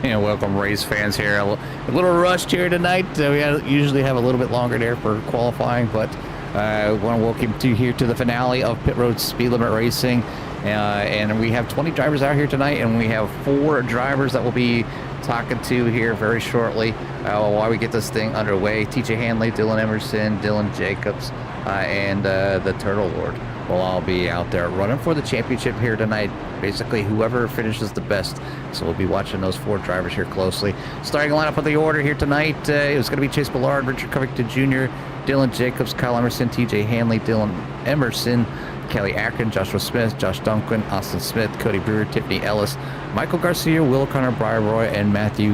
Welcome race fans here. A little rushed here tonight. We usually have a little bit longer there for qualifying, but I want to welcome you here to the finale of Pit Road Speed Limit Racing. And we have 20 drivers out here tonight, and we have 4 drivers that we'll be talking to here very shortly while we get this thing underway. TJ Hanley, Dylan Emerson, Dylan Jacobs, and the Turtle Lord will all be out there running for the championship here tonight. Basically, whoever finishes the best. So we'll be watching those 4 drivers here closely. Starting lineup of the order here tonight, it was going to be Chase Ballard, Richard Covington Jr., Dylan Jacobs, Kyle Emerson, TJ Hanley, Dylan Emerson, Kelly Akron, Joshua Smith, Josh Duncan, Austin Smith, Cody Brewer, Tiffany Ellis, Michael Garcia, Will Connor, Briar Roy, and Matthew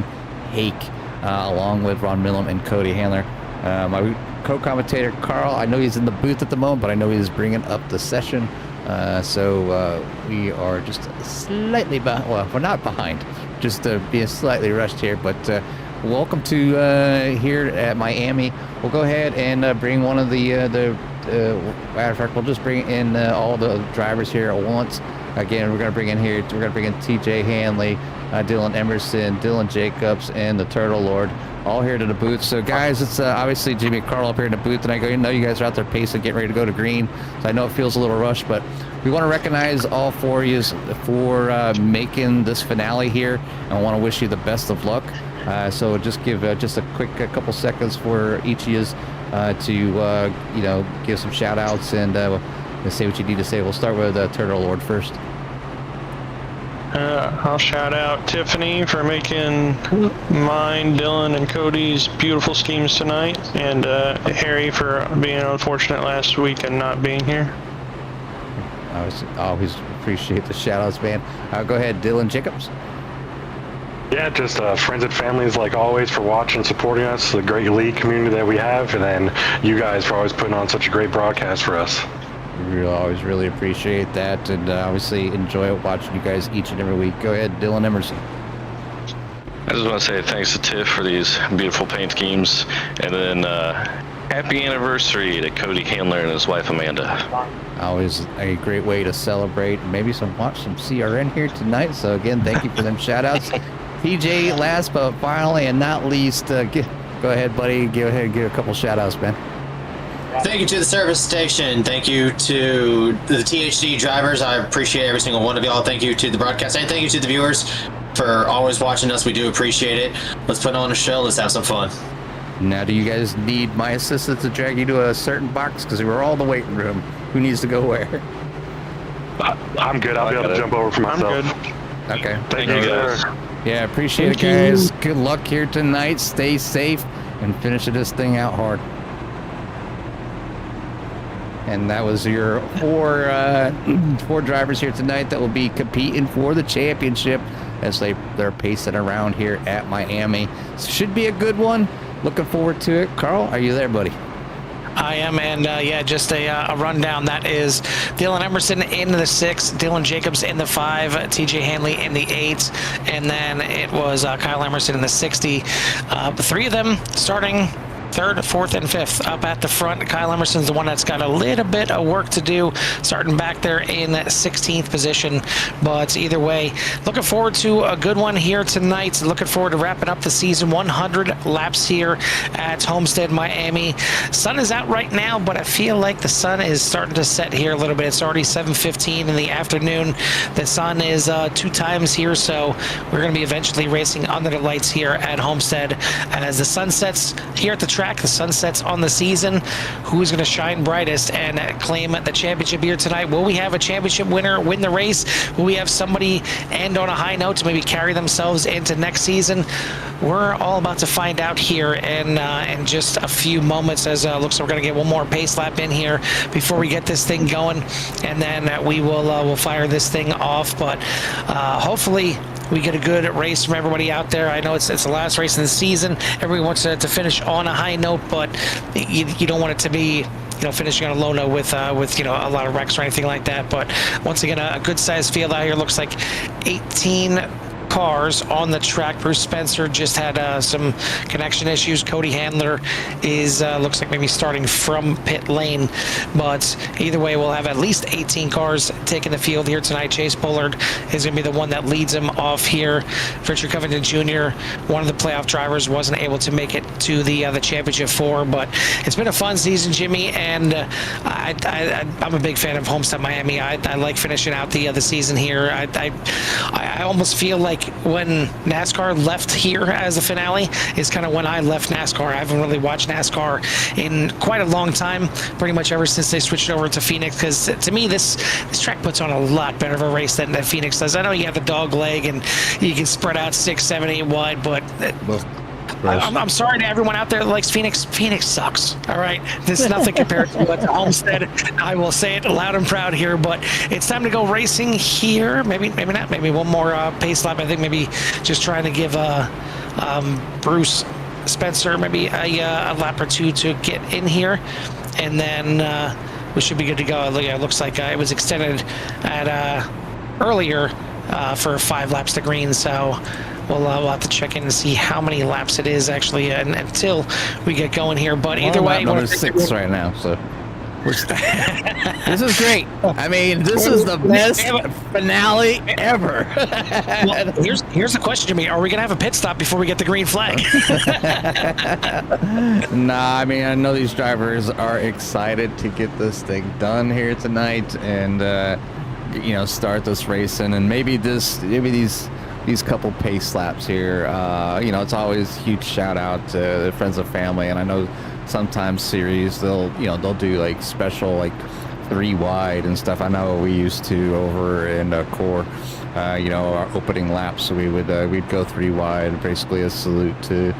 Hake, along with Ron Millam and Cody Handler. My co-commentator Carl, I know he's in the booth at the moment, but I know he's bringing up the session. So we are just slightly behind. Well, we're not behind, just being slightly rushed here. But welcome to here at Miami. We'll go ahead and bring one of the matter of fact, we'll just bring in all the drivers here at once. Again, we're going to bring in TJ Hanley, Dylan Emerson, Dylan Jacobs, and the Turtle Lord, all here to the booth. So guys, it's obviously Jimmy and Carl up here in the booth, and I know you guys are out there pacing, getting ready to go to green. So I know it feels a little rushed, but we want to recognize all 4 of you for making this finale here, and I want to wish you the best of luck. So just give just a quick couple seconds for each of you to give some shout outs and say what you need to say. We'll start with Turtle Lord first. I'll shout out Tiffany for making mine, Dylan, and Cody's beautiful schemes tonight, and Harry for being unfortunate last week and not being here. I always appreciate the shout outs, man. Go ahead, Dylan Jacobs. Yeah, just friends and families like always for watching and supporting us, the great elite community that we have, and then you guys for always putting on such a great broadcast for us. We always really appreciate that, and obviously enjoy watching you guys each and every week. Go ahead, Dylan Emerson. I just want to say thanks to Tiff for these beautiful paint schemes, and then happy anniversary to Cody Handler and his wife Amanda. Always a great way to celebrate. Maybe watch some CRN here tonight. So again, thank you for them shout outs. PJ, last but finally and not least, go ahead, buddy. Go ahead and give a couple shout outs, man. Thank you to the service station. Thank you to the THD drivers. I appreciate every single one of y'all. Thank you to the broadcast, and thank you to the viewers for always watching us. We do appreciate it. Let's put on a show. Let's have some fun. Now, do you guys need my assistance to drag you to a certain box? Because we're all in the waiting room. Who needs to go where? I'm good. I'll be able to jump over for myself. I'm good. Okay. Thank you guys. Yeah, appreciate it, guys. Good luck here tonight. Stay safe and finishing this thing out hard. And that was your 4 drivers here tonight that will be competing for the championship as they're pacing around here at Miami. Should be a good one. Looking forward to it. Carl, are you there, buddy? I am, and yeah, just a rundown. That is Dylan Emerson in the 6, Dylan Jacobs in the 5, TJ Hanley in the 8, and then it was Kyle Emerson in the 60. 3 of them starting 3rd, 4th, and 5th up at the front. Kyle Emerson's the one that's got a little bit of work to do, starting back there in 16th position. But either way, looking forward to a good one here tonight. Looking forward to wrapping up the season. 100 laps here at Homestead, Miami. Sun is out right now, but I feel like the sun is starting to set here a little bit. It's already 7:15 in the afternoon. The sun is 2 times here, so we're going to be eventually racing under the lights here at Homestead. As the sun sets here at the track, the sun sets on the season. Who's going to shine brightest and claim the championship here tonight? Will we have a championship winner win the race? Will we have somebody end on a high note to maybe carry themselves into next season? We're all about to find out here in just a few moments, as looks like we're going to get one more pace lap in here before we get this thing going, and then we will we'll fire this thing off. But hopefully we get a good race from everybody out there. I know it's the last race of the season. Everybody wants to finish on a high note, but you don't want it to be finishing on a low note with a lot of wrecks or anything like that. But once again, a good sized field out here. Looks like 18 cars on the track. Bruce Spencer just had some connection issues. Cody Handler is looks like maybe starting from pit lane, but either way, we'll have at least 18 cars taking the field here tonight. Chase Bullard is going to be the one that leads them off here. Richard Covington Jr., one of the playoff drivers, wasn't able to make it to the championship 4, but it's been a fun season, Jimmy, and I'm a big fan of Homestead Miami. I like finishing out the season here. I almost feel like when NASCAR left here as the finale is kind of when I left NASCAR. I haven't really watched NASCAR in quite a long time, pretty much ever since they switched over to Phoenix, because to me this track puts on a lot better of a race than Phoenix does. I know you have the dog leg and you can spread out 6, 7, 8 wide, but I'm sorry to everyone out there that likes Phoenix. Phoenix sucks. All right, this is nothing compared to Homestead. I will say it loud and proud here, but it's time to go racing here. Maybe not. Maybe one more pace lap. I think maybe just trying to give Bruce Spencer maybe a lap or two to get in here, and then we should be good to go. It looks like it was extended at earlier for 5 laps to green, so we'll have to check in and see how many laps it is actually until we get going here. But either way, number 6 right now, so this is great. I mean, this is the best finale ever. Well, here's the question, Jimmy. Are we going to have a pit stop before we get the green flag? Nah, I mean, I know these drivers are excited to get this thing done here tonight and, start this racing. And maybe these couple pace laps here, it's always a huge shout out to the friends and family. And I know sometimes series they'll do like special like 3 wide and stuff. I know we used to over in Core, our opening laps, so we'd go 3 wide, basically a salute to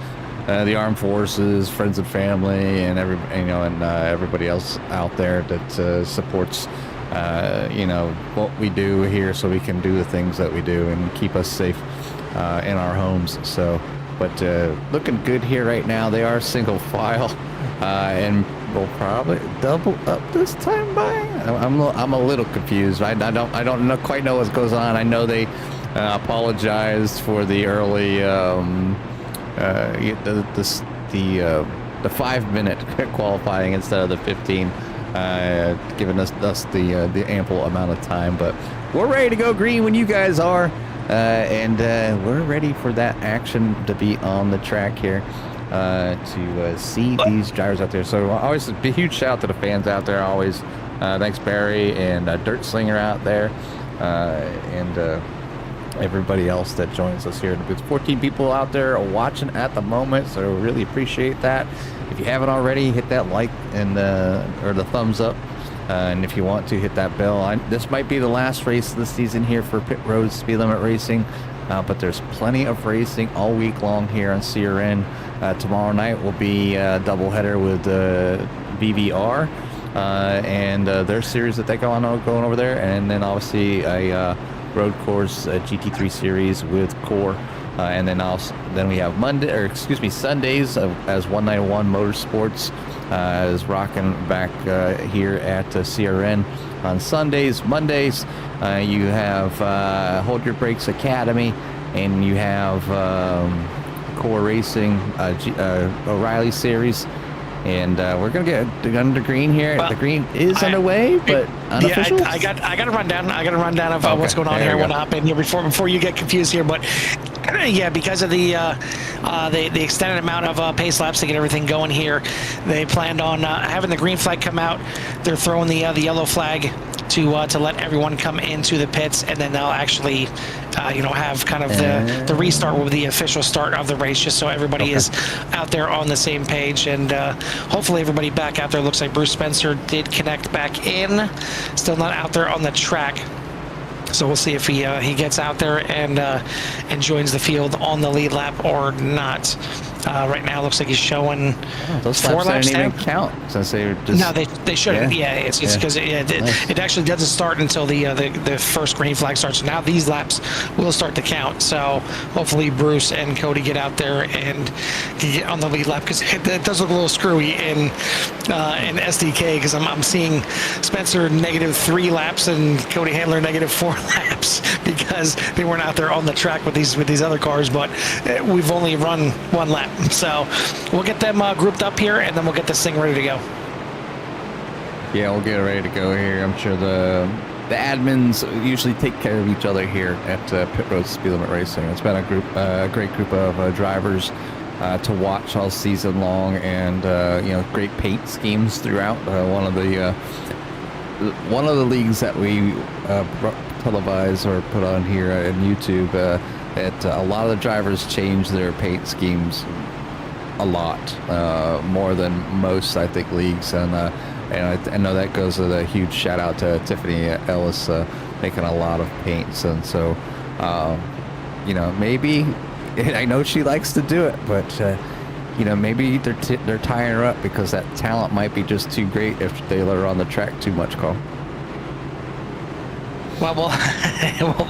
the armed forces, friends and family, and everybody else out there that supports what we do here, so we can do the things that we do and keep us safe in our homes. So, but looking good here right now. They are single file, and we'll probably double up this time by. I'm a little confused. I don't quite know what goes on. I know they apologized for the early the 5-minute qualifying instead of the 15. Giving us the ample amount of time, but we're ready to go green when you guys are, and we're ready for that action to be on the track here to see these drivers out there. So always a huge shout out to the fans out there. Always thanks Barry and Dirt Slinger out there, and everybody else that joins us here. There's 14 people out there watching at the moment, so really appreciate that. If you haven't already, hit that like and or the thumbs up, and if you want to, hit that bell. This might be the last race of the season here for Pit Road Speed Limit Racing, but there's plenty of racing all week long here on CRN. Tomorrow night will be a doubleheader with BVR and their series that they going over there, and then obviously a road course GT3 series with Core. And then we have Sundays as 191 Motorsports is rocking back here at CRN on Sundays. Mondays you have Hold Your Brakes Academy, and you have Core Racing O'Reilly series. And we're gonna get under green here. Well, the green is underway, but unofficial. Yeah, I got a rundown. Of what's going on here. I want to hop in here before you get confused here. But yeah, because of the extended amount of pace laps to get everything going here, they planned on having the green flag come out. They're throwing the yellow flag to let everyone come into the pits, and then they'll actually have kind of the restart with the official start of the race, just so everybody is out there on the same page. And hopefully everybody back out there. Looks like Bruce Spencer did connect back in, still not out there on the track, so we'll see if he gets out there and joins the field on the lead lap or not. Right now, it looks like he's showing Those 4 laps laps didn't down. even count since they were just. No, they shouldn't. Yeah, it's because it actually doesn't start until the first green flag starts. Now these laps will start to count. So hopefully Bruce and Cody get out there and can get on the lead lap, because it does look a little screwy in SDK, because I'm seeing Spencer -3 laps and Cody Handler -4 laps because they weren't out there on the track with these other cars. But we've only run 1 lap, so we'll get them grouped up here, and then we'll get this thing ready to go. Yeah, we'll get ready to go here. I'm sure the admins usually take care of each other here at Pit Road Speed Limit Racing. It's been a great group of drivers to watch all season long, and great paint schemes throughout. One of the leagues that we televise or put on here on YouTube, that a lot of the drivers change their paint schemes a lot, more than most, I think, leagues, and I know that goes with a huge shout out to Tiffany Ellis, making a lot of paints. And so maybe, I know she likes to do it, but maybe they're tying her up because that talent might be just too great if they let her on the track too much, Carl. Well,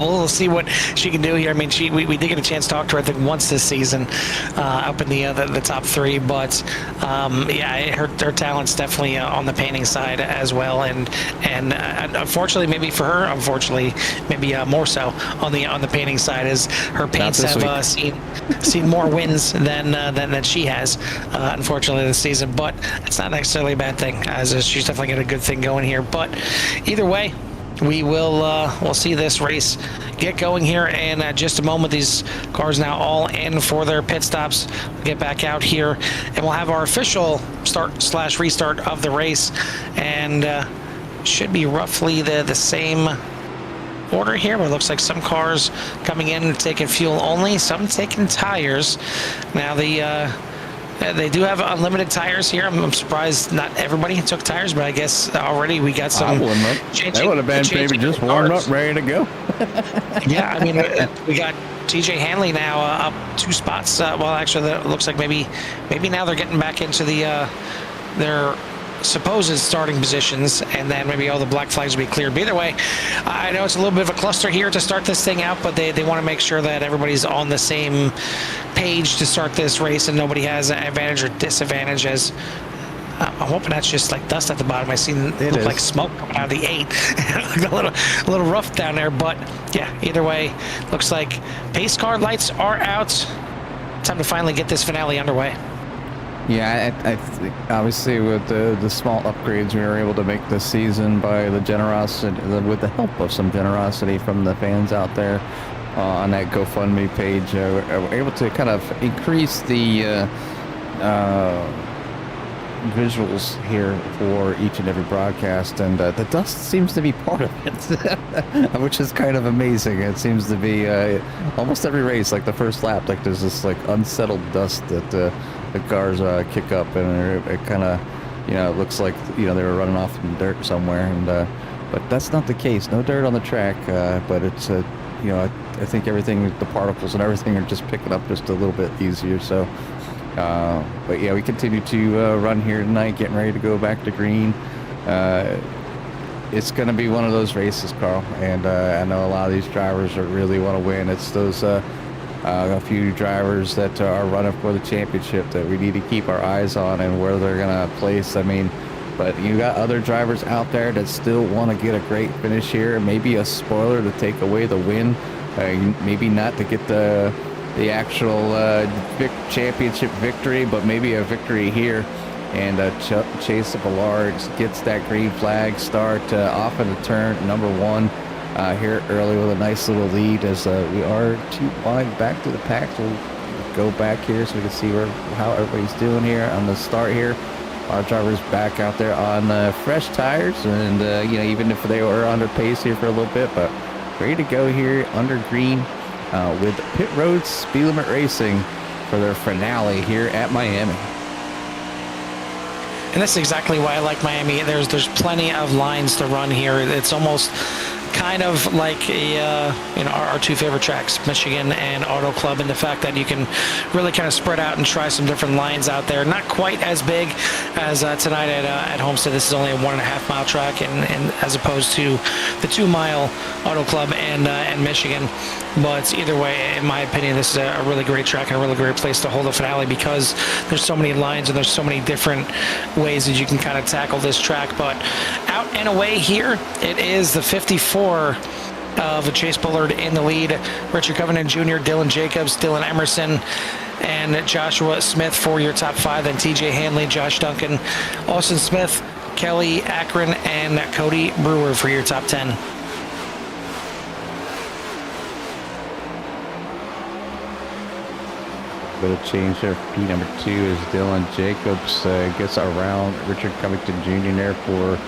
we'll see what she can do here. I mean, we did get a chance to talk to her, I think, once this season, up in the top 3. But her talent's definitely on the painting side as well. And unfortunately, maybe for her, maybe more so on the painting side, as her paints have seen more wins than she has, unfortunately, this season. But it's not necessarily a bad thing, as she's definitely got a good thing going here. But either way, we'll see this race get going here in just a moment. These cars now all in for their pit stops. We'll get back out here, and we'll have our official start/restart of the race, and should be roughly the same order here, but it looks like some cars coming in taking fuel only, some taking tires. Now they do have unlimited tires here. I'm surprised not everybody took tires, but I guess already we got some. That would have been maybe just warmed up, ready to go. Yeah, I mean, we got TJ Hanley now up 2 spots. Well, actually, that looks like maybe now they're getting back into their supposed starting positions, and then maybe all the black flags will be cleared. But either way, I know it's a little bit of a cluster here to start this thing out, but they want to make sure that everybody's on the same page to start this race and nobody has an advantage or disadvantage. As I'm hoping that's just like dust at the bottom. I seen it look like smoke coming out of the 8. a little rough down there, but yeah, either way, looks like pace car lights are out. Time to finally get this finale underway. Yeah, I think obviously with the small upgrades we were able to make this season by the generosity, with the help of some generosity from the fans out there on that GoFundMe page, we're able to kind of increase the visuals here for each and every broadcast, and the dust seems to be part of it, which is kind of amazing. It seems to be almost every race, like the first lap, like there's this like unsettled dust that the cars kick up, and it kind of, it looks like they were running off in dirt somewhere, and but that's not the case. No dirt on the track, but it's I think everything, the particles and everything, are just picking up just a little bit easier. So but yeah, we continue to run here tonight, getting ready to go back to green. It's going to be one of those races, Carl, and I know a lot of these drivers really want to win. It's those a few drivers that are running for the championship that we need to keep our eyes on and where they're going to place. I mean, but you got other drivers out there that still want to get a great finish here, maybe a spoiler to take away the win, maybe not to get the actual championship victory, but maybe a victory here. And Chase Ballard gets that green flag start off in the turn number 1 here early with a nice little lead, as we are 2 wide back to the pack. We'll go back here so we can see how everybody's doing here on the start here. Our drivers back out there on fresh tires, and even if they were under pace here for a little bit, but ready to go here under green with Pit Road Speed Limit Racing for their finale here at Miami. And that's exactly why I like Miami. There's plenty of lines to run here. It's almost kind of like a, our two favorite tracks, Michigan and Auto Club, and the fact that you can really kind of spread out and try some different lines out there. Not quite as big as tonight at Homestead. This is only a 1.5 mile track, and as opposed to the 2 mile Auto Club and Michigan. But either way, in my opinion, this is a really great track and a really great place to hold a finale, because there's so many lines and there's so many different ways that you can kind of tackle this track. But out and away here, it is the 54 of Chase Bullard in the lead. Richard Covington Jr., Dylan Jacobs, Dylan Emerson, and Joshua Smith for your top 5. Then TJ Hanley, Josh Duncan, Austin Smith, Kelly Akron, and Cody Brewer for your top 10. Bit of change there. P number 2 is Dylan Jacobs. Gets around Richard Covington Jr. there for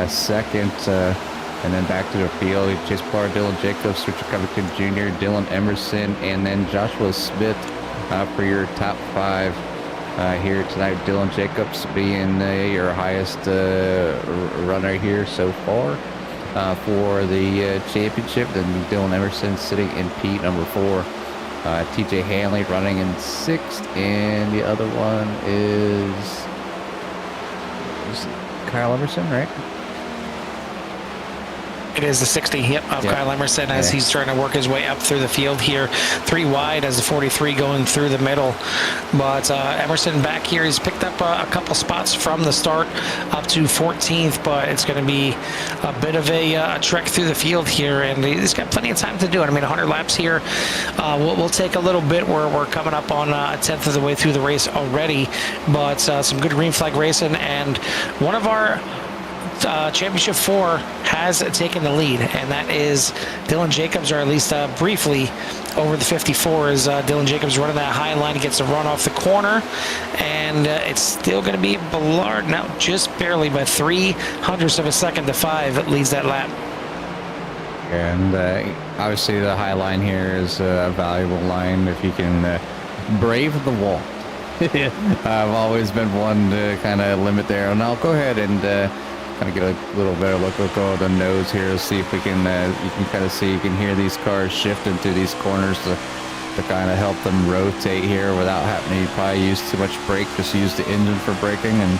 second. And then back to the field. Chase Bullard, Dylan Jacobs, Richard Covington Jr., Dylan Emerson, and then Joshua Smith for your top 5 here tonight. Dylan Jacobs being your highest runner here so far for the championship. Then Dylan Emerson sitting in P number 4. TJ Hanley running in 6th, and the other one is Kyle Emerson, right? It is the 60, of Kyle Emerson as he's trying to work his way up through the field here. 3 wide as the 43 going through the middle. But Emerson back here, he's picked up a couple spots from the start up to 14th, but it's going to be a bit of a trek through the field here, and he's got plenty of time to do it. I mean, 100 laps here will take a little bit. We're coming up on a 10th of the way through the race already, but some good green flag racing, and one of our Championship 4 has taken the lead, and that is Dylan Jacobs, or at least briefly over the 54 is Dylan Jacobs running that high line. He gets a run off the corner, and it's still going to be Bullard now just barely by 0.03 of a second to 5. It leads that lap. And obviously the high line here is a valuable line if you can brave the wall. I've always been one to kind of limit there, and I'll go ahead and kind of get a little better look. We'll go to the nose here, see if we can, you can kind of see, you can hear these cars shifting through these corners to kind of help them rotate here without having to probably use too much brake. Just use the engine for braking, and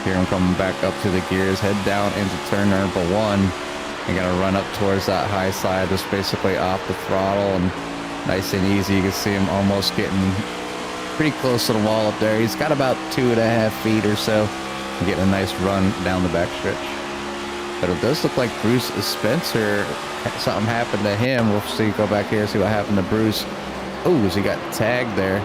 here I'm coming back up to the gears, head down into turn number 1. I'm gonna run up towards that high side, just basically off the throttle, and nice and easy. You can see him almost getting pretty close to the wall up there. He's got about 2.5 feet or so. Getting a nice run down the backstretch. But it does look like Bruce Spencer, something happened to him. We'll see, go back here, see what happened to Bruce. Oh, he got tagged there.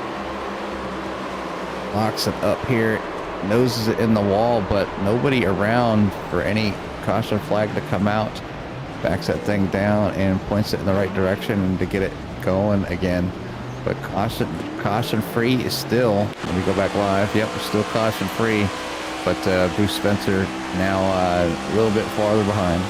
Locks it up here, noses it in the wall, but nobody around for any caution flag to come out. Backs that thing down and points it in the right direction to get it going again. But caution free is still, let me go back live. Yep, still caution free. But Bruce Spencer now a little bit farther behind.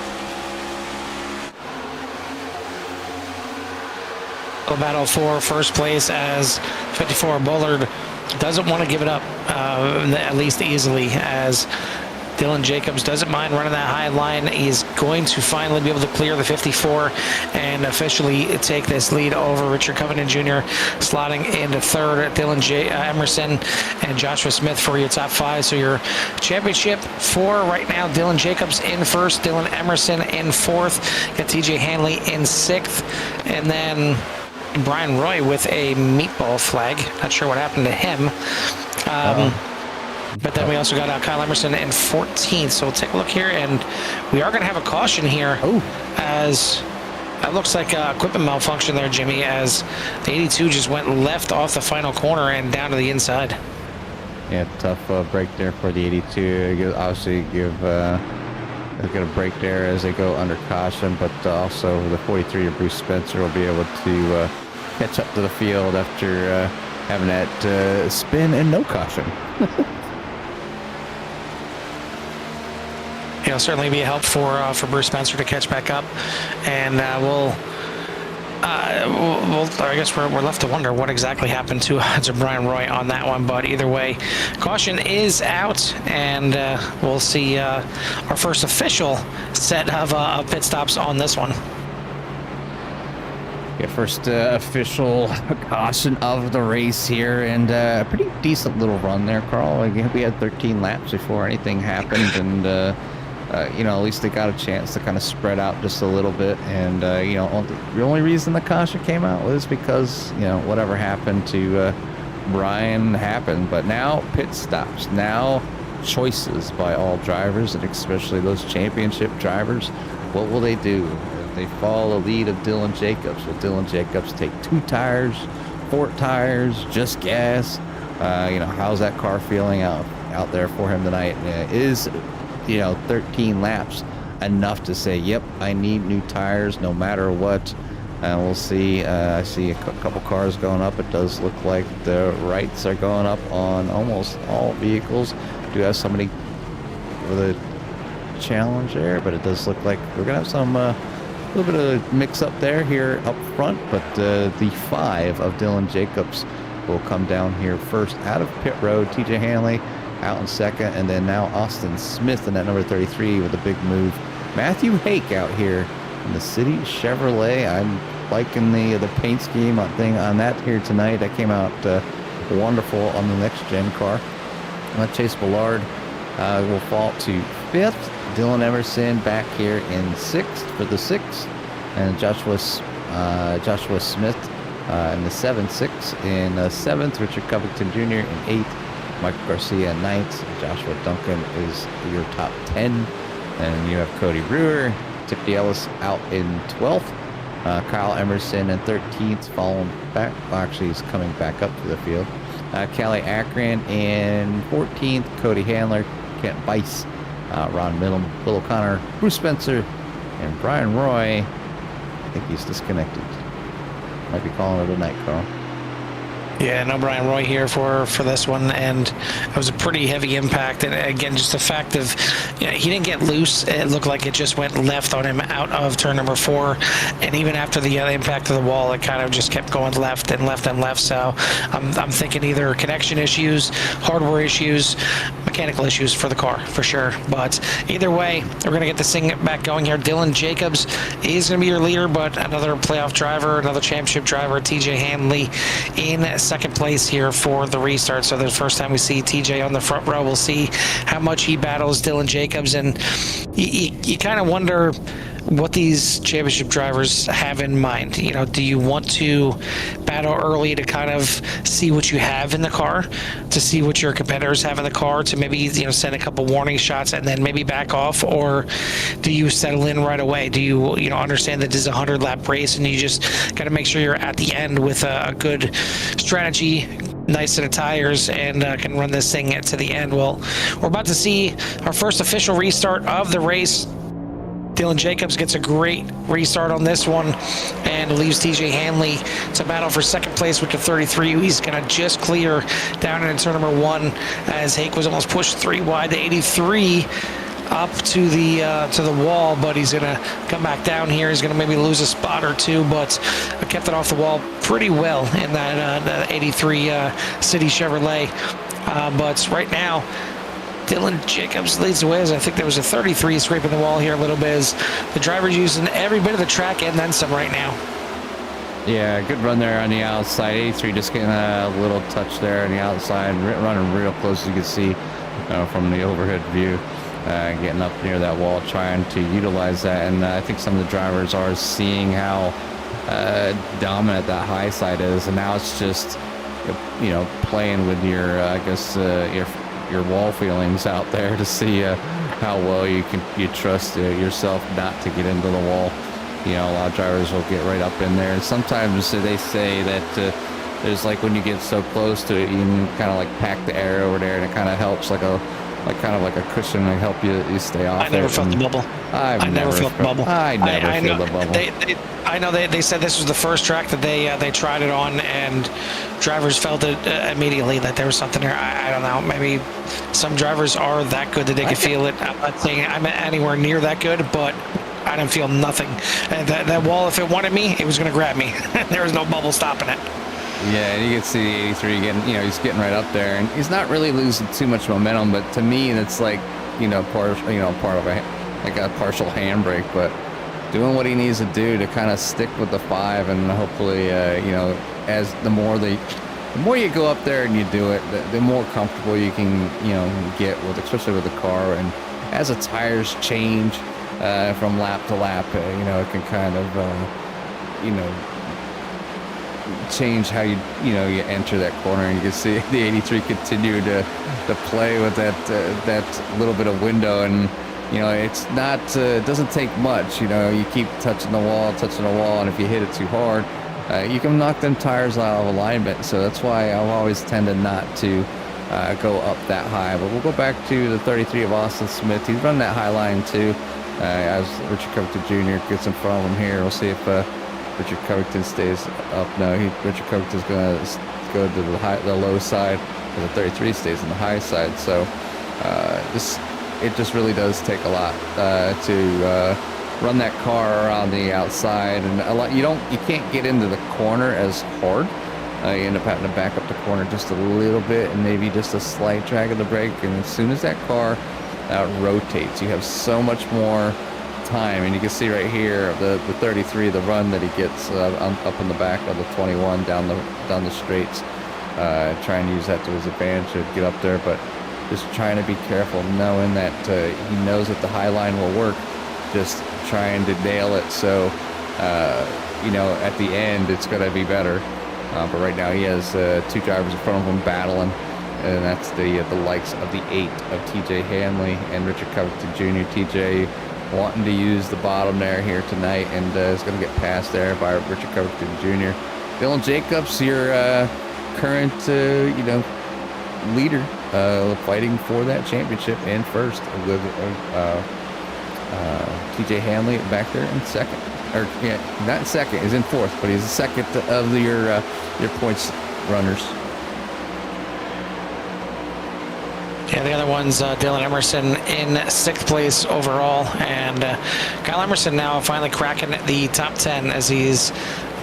A battle for first place as 54 Bullard doesn't want to give it up, at least easily, as Dylan Jacobs doesn't mind running that high line. He's going to finally be able to clear the 54 and officially take this lead over Richard Covington Jr. slotting into 3rd, Dylan Emerson and Joshua Smith for your top 5. So your championship 4 right now, Dylan Jacobs in 1st, Dylan Emerson in 4th, got TJ Hanley in 6th, and then Brian Roy with a meatball flag. Not sure what happened to him. But then we also got Kyle Emerson in 14th. So we'll take a look here, and we are going to have a caution here. As that looks like equipment malfunction there, Jimmy, as the 82 just went left off the final corner and down to the inside. Yeah, tough break there for the 82. Obviously, they're going to break there as they go under caution, but also the 43 of Bruce Spencer will be able to catch up to the field after having that spin and no caution. It'll certainly be a help for Bruce Spencer to catch back up, and we'll Well, I guess we're left to wonder what exactly happened to Brian Roy on that one. But either way, caution is out, and we'll see our first official set of pit stops on this one. Yeah, first official caution of the race here, and a pretty decent little run there, Carl. Again, we had 13 laps before anything happened, and at least they got a chance to kind of spread out just a little bit. And the only reason the caution came out was because whatever happened to Brian happened. But now pit stops, now choices by all drivers, and especially those championship drivers. What will they do? They follow the lead of Dylan Jacobs. Will Dylan Jacobs take 2 tires, 4 tires, just gas? How's that car feeling out there for him tonight? Is 13 laps enough to say, yep, I need new tires no matter what? We'll see. I see a couple cars going up. It does look like the rights are going up on almost all vehicles. Do have somebody with a challenge there, but it does look like we're gonna have some a little bit of mix up there here up front, but the 5 of Dylan Jacobs will come down here first out of pit road. TJ Hanley out in second, and then now Austin Smith in that number 33 with a big move. Matthew Hake out here in the City Chevrolet. I'm liking the paint scheme on that here tonight. That came out wonderful on the next gen car. Chase Ballard will fall to 5th. Dylan Emerson back here in 6th for the 6th, and Joshua Smith in the 7-6 in 7th. Richard Covington Jr. in 8th. Michael Garcia in 9th. Joshua Duncan is your top 10, and you have Cody Brewer. Tiffany Ellis out in 12th. Kyle Emerson in 13th, following back. Well, actually, he's coming back up to the field. Callie Akron in 14th. Cody Handler, Kent Bice, Ron Middle, Bill O'Connor, Bruce Spencer, and Brian Roy. I think he's disconnected. Might be calling it a night, Carl. Yeah, no Brian Roy here for this one, and it was a pretty heavy impact. And again, just the fact of, he didn't get loose. It looked like it just went left on him out of turn number 4, and even after the impact of the wall, it kind of just kept going left and left and left. So I'm thinking either connection issues, hardware issues, mechanical issues for the car for sure. But either way, we're gonna get this thing back going here. Dylan Jacobs is gonna be your leader, but another playoff driver, another championship driver, TJ Hanley in second place here for the restart. So the first time we see TJ on the front row, we'll see how much he battles Dylan Jacobs. And you kind of wonder what these championship drivers have in mind. Do you want to battle early to kind of see what you have in the car, to see what your competitors have in the car, to maybe send a couple warning shots and then maybe back off? Or do you settle in right away? Do you understand that this is a 100-lap race and you just got to make sure you're at the end with a good strategy, nice set of tires, and can run this thing to the end? Well, we're about to see our first official restart of the race. Dylan Jacobs gets a great restart on this one and leaves TJ Hanley to battle for second place with the 33. He's going to just clear down into turn number 1 as Hake was almost pushed 3 wide. The 83 up to the wall, but he's going to come back down here. He's going to maybe lose a spot or 2, but kept it off the wall pretty well in that 83 City Chevrolet. But right now, Dylan Jacobs leads the way, as I think there was a 33 scraping the wall here a little bit, as the driver's using every bit of the track and then some right now. Yeah, good run there on the outside. 83 just getting a little touch there on the outside, running real close, as you can see from the overhead view, getting up near that wall, trying to utilize that. And I think some of the drivers are seeing how dominant that high side is, and now it's just playing with your your wall feelings out there to see how well you trust yourself not to get into the wall. A lot of drivers will get right up in there, and sometimes they say that there's like when you get so close to it, you can kind of like pack the air over there, and it kind of helps like a cushion to help you stay off. I never felt the bubble. I never felt the bubble. I never feel the bubble. I know they said this was the first track that they tried it on, and drivers felt it immediately that there was something there. I don't know. Maybe some drivers are that good that they can feel it. I'm not saying I'm anywhere near that good, but I didn't feel nothing. And that wall, if it wanted me, it was going to grab me. There was no bubble stopping it. Yeah, you can see the 83 getting, he's getting right up there, and he's not really losing too much momentum. But to me, it's like, part of a partial handbrake, but doing what he needs to do to kind of stick with the 5, and hopefully, as the more you go up there and you do it, the more comfortable you can, get with, especially with the car, and as the tires change from lap to lap, it can kind of, change how you enter that corner, and you can see the 83 continue to play with that little bit of window, and it's not it doesn't take much. You keep touching the wall, and if you hit it too hard, you can knock them tires out of alignment. So that's why I've always tended not to go up that high. But we'll go back to the 33 of Austin Smith. He's running that high line too, as Richard Covington Jr. gets in front of him here. We'll see if Richard Covington stays up. No, Richard Covington's going to go to the low side, and the 33 stays on the high side. So it just really does take a lot to run that car around the outside, and a lot you can't get into the corner as hard. You end up having to back up the corner just a little bit, and maybe just a slight drag of the brake. And as soon as that car rotates, you have so much more time. And you can see right here the 33, the run that he gets up in the back of the 21 down the straights. Try and use that to his advantage to get up there, but just trying to be careful, knowing that he knows that the high line will work. Just trying to nail it, so at the end it's going to be better. But right now he has 2 drivers in front of him battling, and that's the likes of the 8 of TJ Hanley and Richard Covington Jr. TJ wanting to use the bottom there here tonight, and is going to get passed there by Richard Covington Jr. Dylan Jacobs, your current leader, fighting for that championship in first, with TJ Hanley back there in second. Or not in second, he's in fourth, but he's the second of your points runners. Yeah, the other one's Dylan Emerson in 6th place overall, and Kyle Emerson now finally cracking the top 10 as he's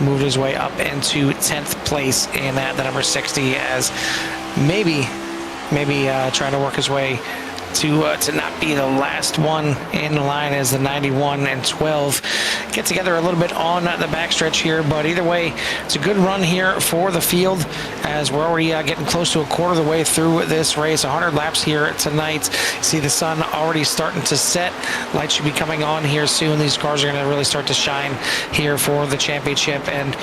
moved his way up into 10th place in the number 60, as maybe trying to work his way to not be the last one in the line as the 91 and 12 get together a little bit on the backstretch here. But either way, it's a good run here for the field, as we're already getting close to a quarter of the way through this race. 100 laps here tonight. See the sun already starting to set. Lights should be coming on here soon. These cars are going to really start to shine here for the championship, and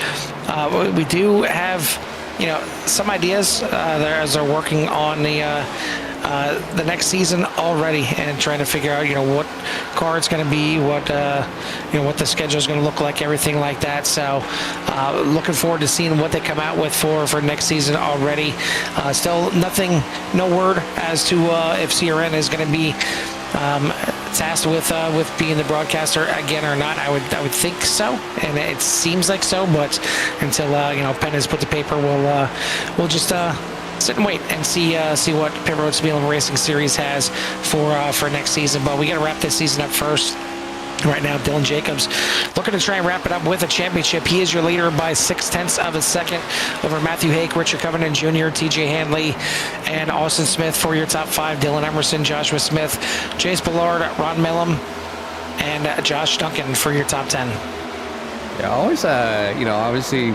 we do have some ideas there as they're working on the next season already, and trying to figure out what car it's going to be, what the schedule is going to look like, everything like that. So looking forward to seeing what they come out with for next season already. Still no word as to if CRN is going to be tasked with being the broadcaster again or not. I would think so, and it seems like so, but until pen is put to paper, we'll just sit and wait and see what Pit Road Speedway Racing Series has for next season. But we got to wrap this season up first. Right now, Dylan Jacobs looking to try and wrap it up with a championship. He is your leader by 0.6 of a second over Matthew Hake, Richard Covington Jr., TJ Hanley, and Austin Smith for your top 5. Dylan Emerson, Joshua Smith, Chase Ballard, Ron Millum, and Josh Duncan for your top 10. Yeah, always, obviously,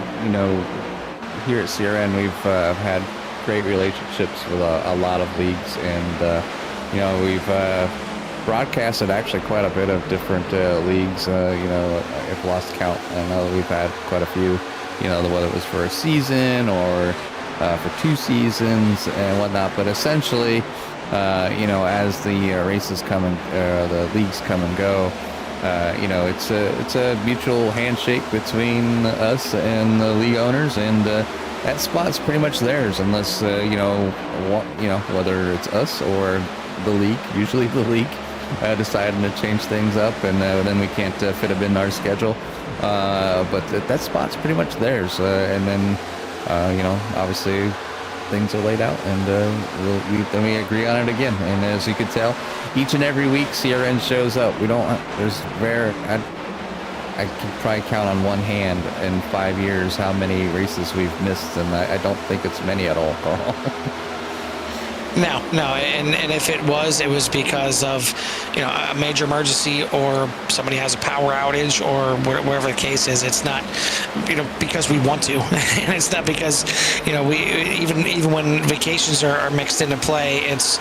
here at CRN, we've had great relationships with a lot of leagues, and we've broadcasted actually quite a bit of different leagues. If lost count, I know we've had quite a few. Whether it was for a season or for 2 seasons and whatnot. But essentially, as the races come and the leagues come and go, it's a mutual handshake between us and the league owners, and that spot's pretty much theirs, unless whether it's us or the league, usually the league, deciding to change things up, and then we can't fit them in our schedule. But that spot's pretty much theirs, and then obviously things are laid out, and then we agree on it again. And as you can tell, each and every week CRN shows up. We don't. There's rare. I can probably count on one hand in 5 years how many races we've missed, and I don't think it's many at all, Carl. No, and if it was because of, a major emergency, or somebody has a power outage, or wherever the case is. It's not, because we want to, and it's not because, we even when vacations are mixed into play, it's,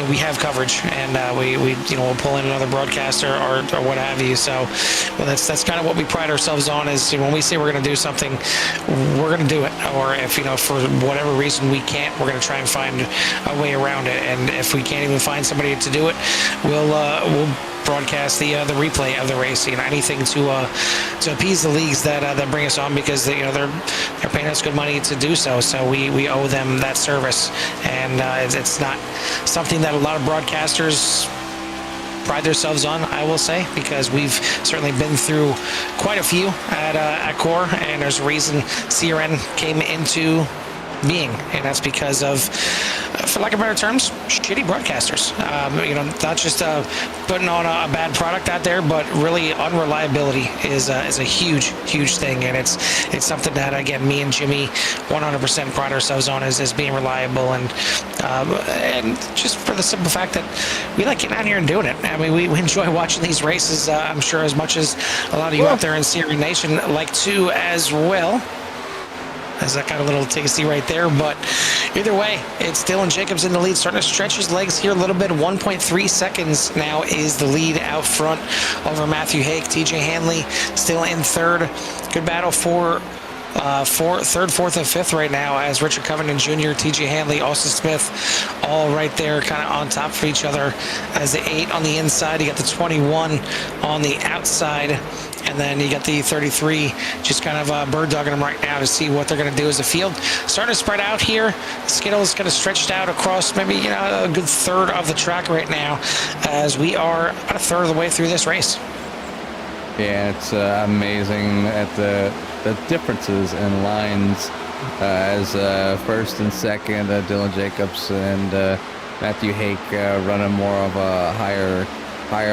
we have coverage, and we'll pull in another broadcaster or what have you. So, well, that's kind of what we pride ourselves on, is when we say we're going to do something, we're going to do it. Or if for whatever reason we can't, we're going to try and find a way around it. And if we can't even find somebody to do it, we'll broadcast the replay of the race. Anything to appease the leagues that bring us on, because they're paying us good money to do so. So we owe them that service, and it's not something that a lot of broadcasters pride themselves on, I will say, because we've certainly been through quite a few at Core, and there's a reason CRN came into being, and that's because of, for lack of better terms, shitty broadcasters. Not just putting on a bad product out there, but really unreliability is a huge thing, and it's something that, again, me and Jimmy 100% pride ourselves on, is being reliable, and just for the simple fact that we like getting out here and doing it. I mean, we enjoy watching these races, I'm sure, as much as a lot of you out there in CRN Nation like to as well. As that got a little tasty right there, but either way, it's Dylan Jacobs in the lead, starting to stretch his legs here a little bit. 1.3 seconds now is the lead out front over Matthew Hake. TJ Hanley still in third. Good battle for third, fourth, and fifth right now, as Richard Covington Jr., TJ Hanley, Austin Smith, all right there, kind of on top of each other. As the 8 on the inside, you got the 21 on the outside. And then you got the 33 just kind of bird dogging them right now to see what they're going to do as a field. Starting to spread out here. Skittles kind of stretched out across maybe a good third of the track right now, as we are about a third of the way through this race. Yeah, it's amazing at the differences in lines, as first and second, Dylan Jacobs and Matthew Hake running more of a higher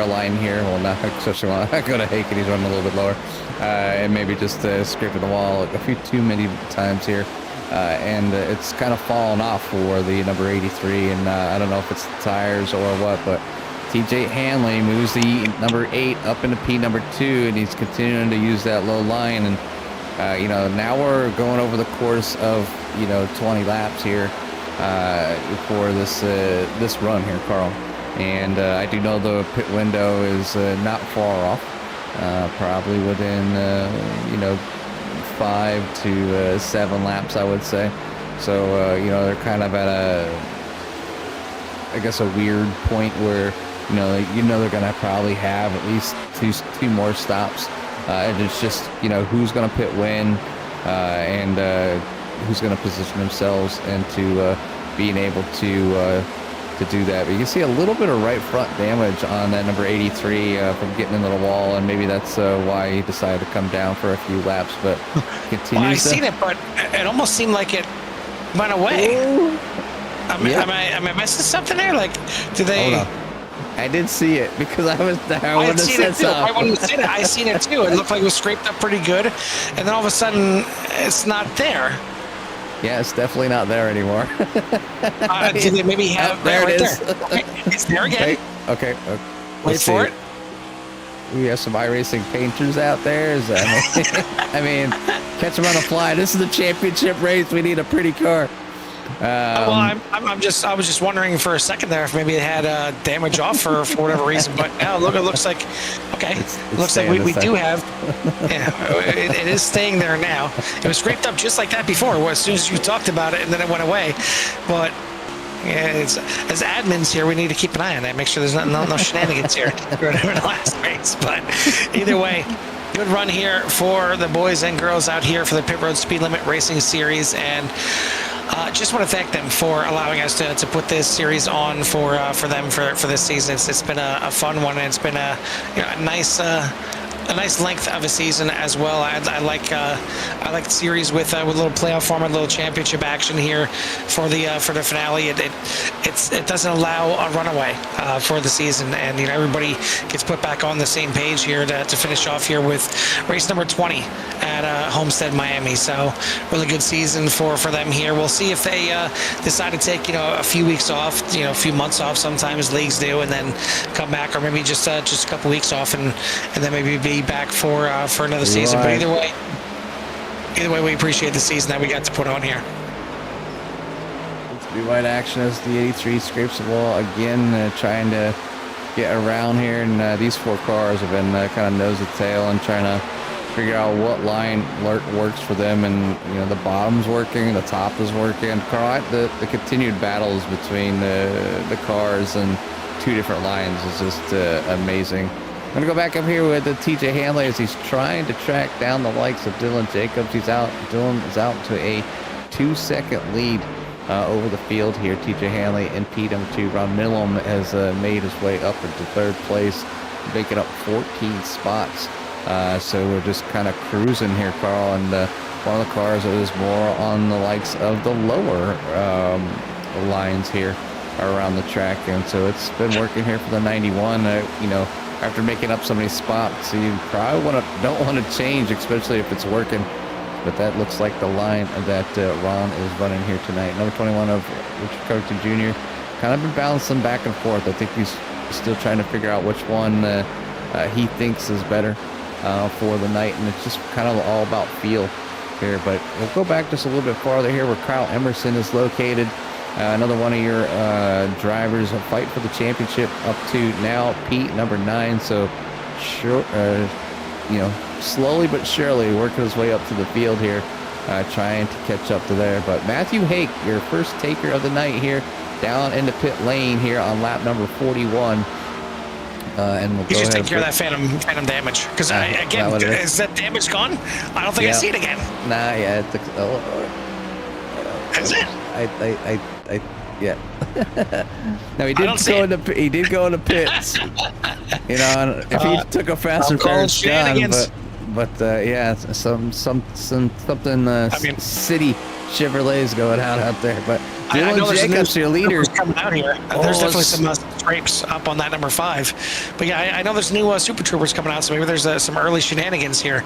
line here. Well, not especially when I go to Hake and he's running a little bit lower, and maybe just scraping the wall a few too many times here, and it's kind of fallen off for the number 83, and I don't know if it's the tires or what, but TJ Hanley moves the number 8 up into P number 2, and he's continuing to use that low line, and now we're going over the course of 20 laps here for this run here, Carl. And I do know the pit window is not far off, probably within 5 to 7 laps, I would say. So they're kind of at a weird point where they're gonna probably have at least two more stops, and it's just who's gonna pit when, and who's gonna position themselves into being able to do that. But you can see a little bit of right front damage on that number 83 from getting into the wall, and maybe that's why he decided to come down for a few laps, but continues. Well, I seen it, but it almost seemed like it went away. Am I missing something there? Like, do they? Hold on. I did see it because I was there. I seen it too. Right when you said it, I seen it too. It looked like it was scraped up pretty good, and then all of a sudden, it's not there. Yeah, it's definitely not there anymore. Did they maybe have there right it is. There. Okay. It's there again. Okay. Wait for it. We have some Iracing painters out there. I mean, catch them on the fly. This is the championship race. We need a pretty car. Well, I was just wondering for a second there if maybe it had damage off for whatever reason, but now it looks like okay. It looks like we do have. Yeah, it is staying there now. It was scraped up just like that before. As soon as you talked about it, and then it went away. But yeah, as admins here, we need to keep an eye on that. Make sure there's no shenanigans here. We're in the last race, but either way. Good run here for the boys and girls out here for the Pit Road Speed Limit Racing Series, and just want to thank them for allowing us to put this series on for them for this season. It's been a fun one, and it's been a nice a nice length of a season as well. I like the series with a little playoff format, a little championship action here for the finale. It doesn't allow a runaway for the season, and everybody gets put back on the same page here to finish off here with race number 20 at Homestead, Miami. So really good season for them here. We'll see if they decide to take a few weeks off, a few months off. Sometimes leagues do, and then come back, or maybe just a couple weeks off, and then maybe be back for another season. But either way, we appreciate the season that we got to put on here. Be white action as the 83 scrapes the wall again, trying to get around here, and these 4 cars have been kind of nose to tail and trying to figure out what line works for them, and the bottom's working, the top is working. Carl, the continued battles between the cars and 2 different lines is just amazing. I'm gonna go back up here with the TJ Hanley as he's trying to track down the likes of Dylan Jacobs. Dylan is out to a 2-second lead over the field here. TJ Hanley and Pete M2. Ron Millum has made his way up into 3rd place, making up 14 spots. So we're just kind of cruising here, Carl, and one of the cars is more on the likes of the lower lines here around the track, and so it's been working here for the 91. After making up so many spots, you probably don't want to change, especially if it's working. But that looks like the line that Ron is running here tonight. Number 21 of Richard Covington Jr. kind of been bouncing back and forth. I think he's still trying to figure out which one he thinks is better for the night, and it's just kind of all about feel here. But we'll go back just a little bit farther here where Kyle Emerson is located. Another one of your drivers a fight for the championship up to now Pete, number 9. So sure, slowly but surely working his way up to the field here, trying to catch up to there. But Matthew Hake, your first taker of the night here, down into pit lane here on lap number 41. And we'll you go just ahead take care of that phantom damage, because again, is that damage gone? I don't think I see it again. Nah, yeah, Is it? Yeah. No, he did go into pits. And if he took a faster pair, it's gone. But yeah, something city Chevrolet's going out there. But Dylan Jacobs, your leader, coming out here. There's definitely some scrapes up on that number 5. But yeah, I know there's new Super Troopers coming out, so maybe there's some early shenanigans here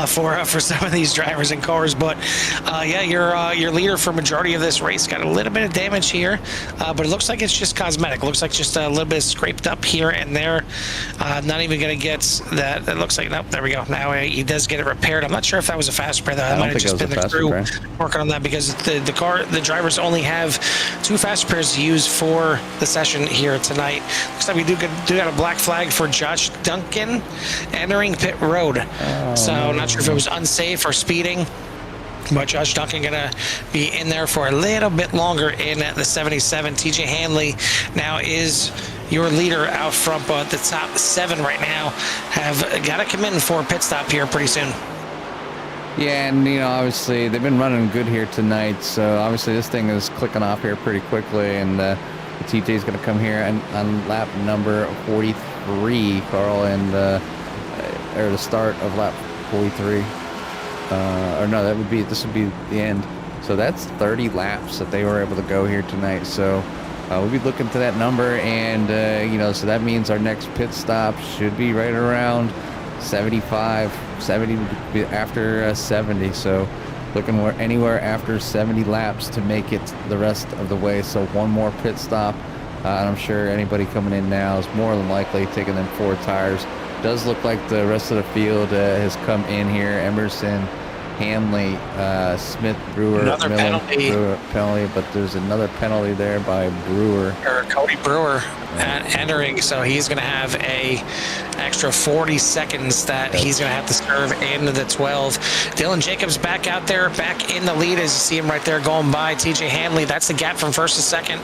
for some of these drivers and cars. But yeah, your leader for majority of this race got a little bit of damage here, but it looks like it's just cosmetic. It looks like just a little bit scraped up here and there. Not even going to get that. It looks like, nope, there we go. Now he does get it repaired. I'm not sure if that was a fast repair, though. That might have just been the crew working on that, because the drivers only have 2 fast repairs to use for the session here tonight. Looks like we do got a black flag for Josh Duncan entering pit road. So not sure if it was unsafe or speeding, but Josh Duncan gonna be in there for a little bit longer in the 77. TJ Hanley now is your leader out front, but the top 7 right now have got to come in for a pit stop here pretty soon. Yeah, and obviously they've been running good here tonight, so obviously this thing is clicking off here pretty quickly, and the TJ's going to come here and on lap number 43, Carl, and or the start of lap 43. Or no, this would be the end. So that's 30 laps that they were able to go here tonight. So we'll be looking to that number, and so that means our next pit stop should be right around 75, 70 after 70. So looking anywhere after 70 laps to make it the rest of the way. So one more pit stop, and I'm sure anybody coming in now is more than likely taking them 4 tires. Does look like the rest of the field has come in here. Emerson, Hanley, Smith, Brewer, another Miller, penalty. Brewer, penalty, but there's another penalty there by Brewer. Or Cody Brewer entering, so he's going to have a extra 40 seconds that he's going to have to serve in the 12. Dylan Jacobs back out there, back in the lead, as you see him right there going by TJ Hanley. That's the gap from first to second,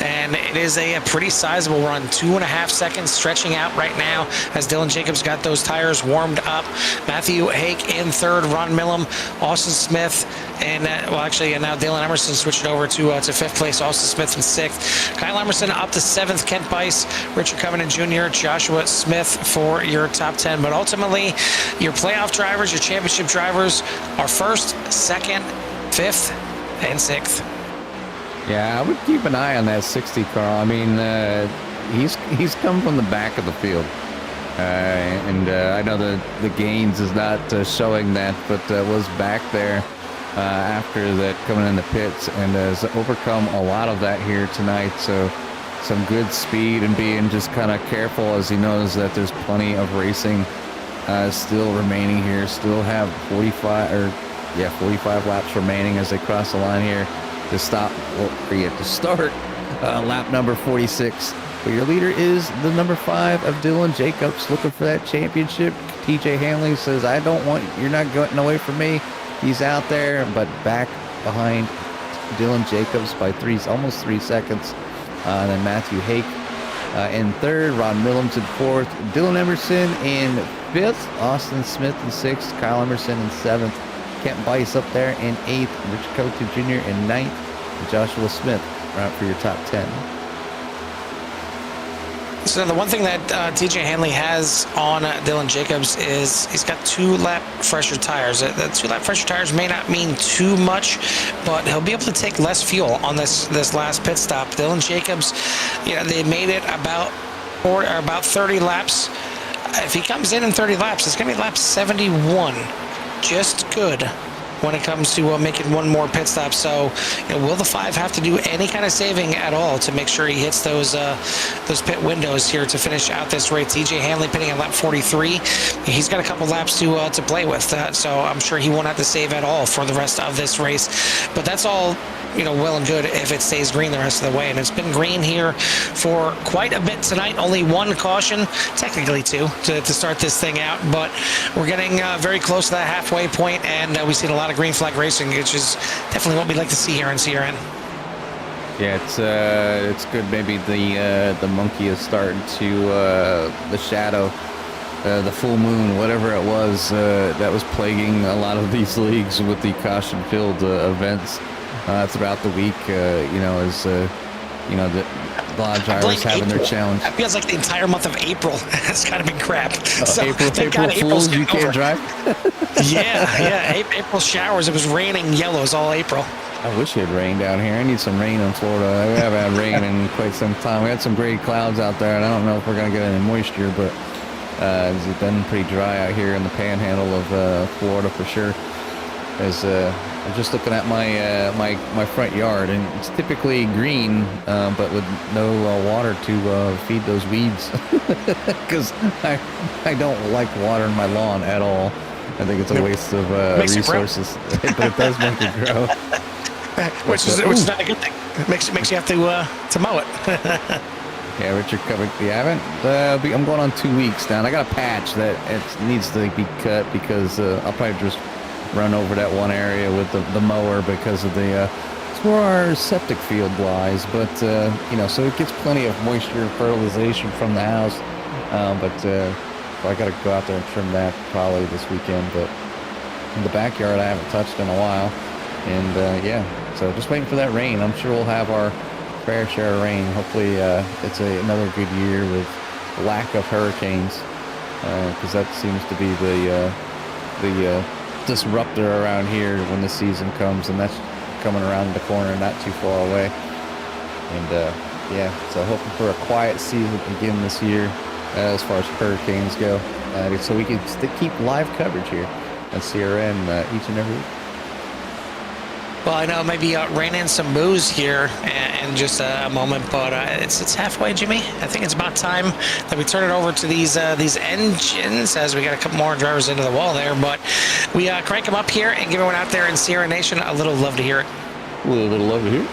and it is a pretty sizable run, 2.5 seconds stretching out right now as Dylan Jacobs got those tires warmed up. Matthew Hake in third, Ron Millum, Austin Smith, and now Dylan Emerson switching over to 5th place. Austin Smith in 6th. Kyle Emerson up to 7th. Kent Bice, Richard Covenant Jr., Joshua Smith for your top 10. But ultimately, your playoff drivers, your championship drivers are 1st, 2nd, 5th, and 6th. Yeah, I would keep an eye on that 60, Carl. I mean, he's come from the back of the field. I know the gains is not showing that, but was back there after that coming in the pits and has overcome a lot of that here tonight. So some good speed and being just kind of careful as he knows that there's plenty of racing still remaining here. Still have 45 laps remaining as they cross the line here to stop, to start lap number 46. But your leader is the number 5 of Dylan Jacobs, looking for that championship. TJ Hanley says, you're not getting away from me. He's out there, but back behind Dylan Jacobs by almost 3 seconds. And then Matthew Hake in 3rd, Ron Millums in 4th, Dylan Emerson in 5th, Austin Smith in 6th, Kyle Emerson in 7th, Kent Bice up there in 8th, Rich Cote Jr. in 9th, and Joshua Smith right for your top 10. So the one thing that TJ Hanley has on Dylan Jacobs is he's got 2-lap fresher tires. The 2-lap fresher tires may not mean too much, but he'll be able to take less fuel on this last pit stop. Dylan Jacobs, they made it about 30 laps. If he comes in 30 laps, it's going to be lap 71. Just good when it comes to making one more pit stop. So, will the 5 have to do any kind of saving at all to make sure he hits those pit windows here to finish out this race? TJ Hanley pitting at lap 43. He's got a couple laps to play with, so I'm sure he won't have to save at all for the rest of this race. But that's all well and good if it stays green the rest of the way. And it's been green here for quite a bit tonight. Only 1 caution, technically 2, to start this thing out. But we're getting very close to that halfway point, and we've seen a lot of green flag racing, which is definitely what we'd like to see here in CRN. Yeah, it's good. Maybe the monkey is starting to the shadow, the full moon, whatever it was that was plaguing a lot of these leagues with the caution-filled events throughout the week. As a lot of drivers having their challenge. It feels like the entire month of April has kind of been crap. April Fools, you can't drive? yeah. April showers. It was raining yellows all April. I wish it had rained down here. I need some rain in Florida. We haven't had rain in quite some time. We had some gray clouds out there, and I don't know if we're going to get any moisture, but it's been pretty dry out here in the panhandle of Florida for sure. I'm just looking at my front yard, and it's typically green, but with no water to feed those weeds, because I don't like watering my lawn at all. I think it's a waste of resources, but it does make it grow. Which is not a good thing. It makes you have to mow it. Yeah, Richard covered. I'm going on 2 weeks now, and I got a patch that it needs to be cut because I'll probably just run over that one area with the mower because of it's where our septic field lies. But so it gets plenty of moisture and fertilization from the house. So I got to go out there and trim that probably this weekend. But in the backyard, I haven't touched in a while, and so just waiting for that rain. I'm sure we'll have our fair share of rain. Hopefully, it's another good year with lack of hurricanes, because that seems to be the disruptor around here when the season comes, and that's coming around the corner, not too far away. And so hoping for a quiet season again this year as far as hurricanes go, so we can keep live coverage here at CRN each and every week. Well, I know maybe ran in some booze here in just a moment, but it's halfway, Jimmy. I think it's about time that we turn it over to these engines, as we got a couple more drivers into the wall there. But we crank them up here and give everyone out there in Sierra Nation a little love to hear it. A little bit of love to hear it.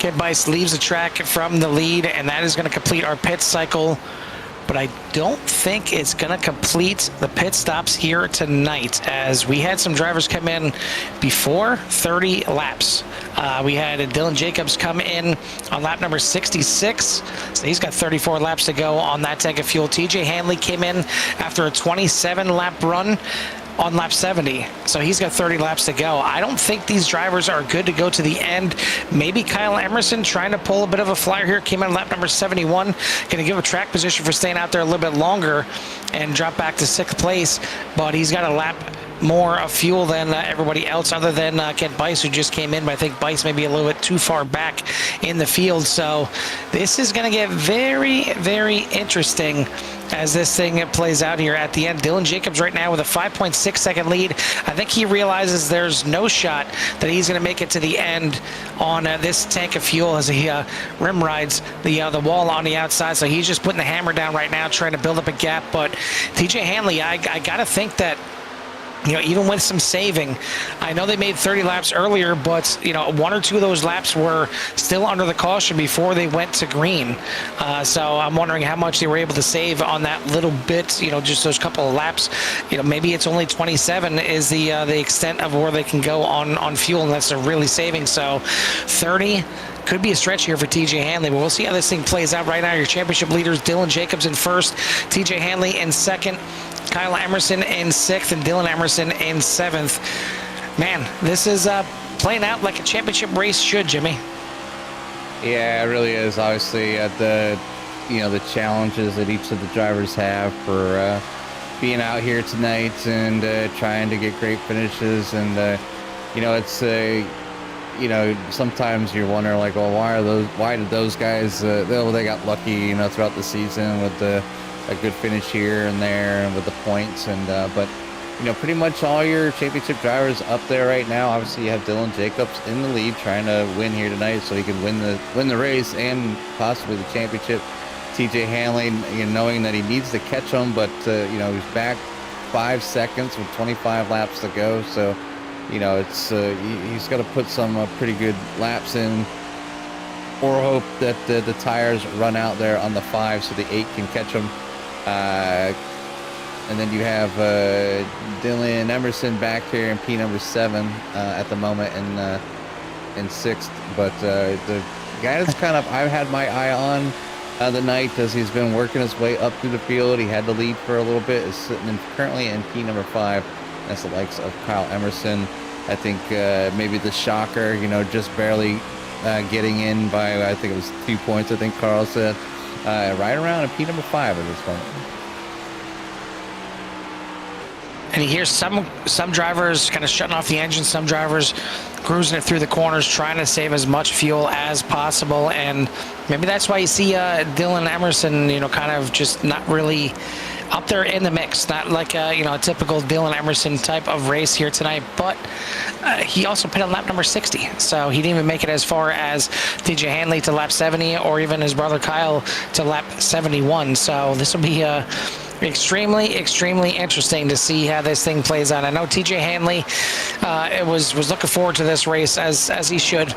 Kid Bice leaves the track from the lead, and that is going to complete our pit cycle. But I don't think it's going to complete the pit stops here tonight, as we had some drivers come in before 30 laps. We had Dylan Jacobs come in on lap number 66, so he's got 34 laps to go on that tank of fuel. TJ Hanley came in after a 27-lap run on lap 70, so he's got 30 laps to go. I don't think these drivers are good to go to the end. Maybe Kyle Emerson trying to pull a bit of a flyer here, came in lap number 71, going to give a track position for staying out there a little bit longer and drop back to 6th place, but he's got a lap more of fuel than everybody else, other than Kent Bice, who just came in, but I think Bice may be a little bit too far back in the field. So this is going to get very, very interesting as this thing plays out here at the end. Dylan Jacobs right now with a 5.6 second lead. I think he realizes there's no shot that he's going to make it to the end on this tank of fuel as he rim rides the wall on the outside. So he's just putting the hammer down right now, trying to build up a gap. But TJ Hanley, I got to think that, you know, even with some saving, I know they made 30 laps earlier, but, you know, 1 or 2 of those laps were still under the caution before they went to green. So I'm wondering how much they were able to save on that little bit, you know, just those couple of laps. You know, maybe it's only 27 is the extent of where they can go on fuel, and that's really saving. So 30 could be a stretch here for TJ Hanley, but we'll see how this thing plays out. Right now, your championship leaders, Dylan Jacobs in first, TJ Hanley in second, Kyle Emerson in 6th, and Dylan Emerson in 7th. Man, this is playing out like a championship race should, Jimmy. Yeah, it really is. Obviously, the challenges that each of the drivers have for being out here tonight and trying to get great finishes, and it's sometimes you're wondering, like, well, why did those guys they got lucky, throughout the season with a good finish here and there and with the points, and but pretty much all your championship drivers up there right now. Obviously, you have Dylan Jacobs in the lead trying to win here tonight so he can win the race and possibly the championship. TJ Hanley, knowing that he needs to catch him, but he's back 5 seconds with 25 laps to go, so it's he's got to put some pretty good laps in, or hope that the tires run out there on the 5 so the 8 can catch him. And then you have Dylan Emerson back here in P number 7 at the moment in 6th. But the guy that's kind of I've had my eye on the night as he's been working his way up through the field. He had the lead for a little bit. Is sitting currently in P number 5. That's the likes of Kyle Emerson. I think maybe the shocker, just barely getting in by, I think it was 2 points, I think Carl said. Right around in P number 5 at this point. And you hear some drivers kind of shutting off the engine, some drivers cruising it through the corners, trying to save as much fuel as possible. And maybe that's why you see Dylan Emerson, kind of just not really up there in the mix. Not like a typical Dylan Emerson type of race here tonight, but he also pit on lap number 60, so he didn't even make it as far as TJ Hanley to lap 70, or even his brother Kyle to lap 71. So this will be extremely interesting to see how this thing plays out. I know TJ Hanley was looking forward to this race, as he should,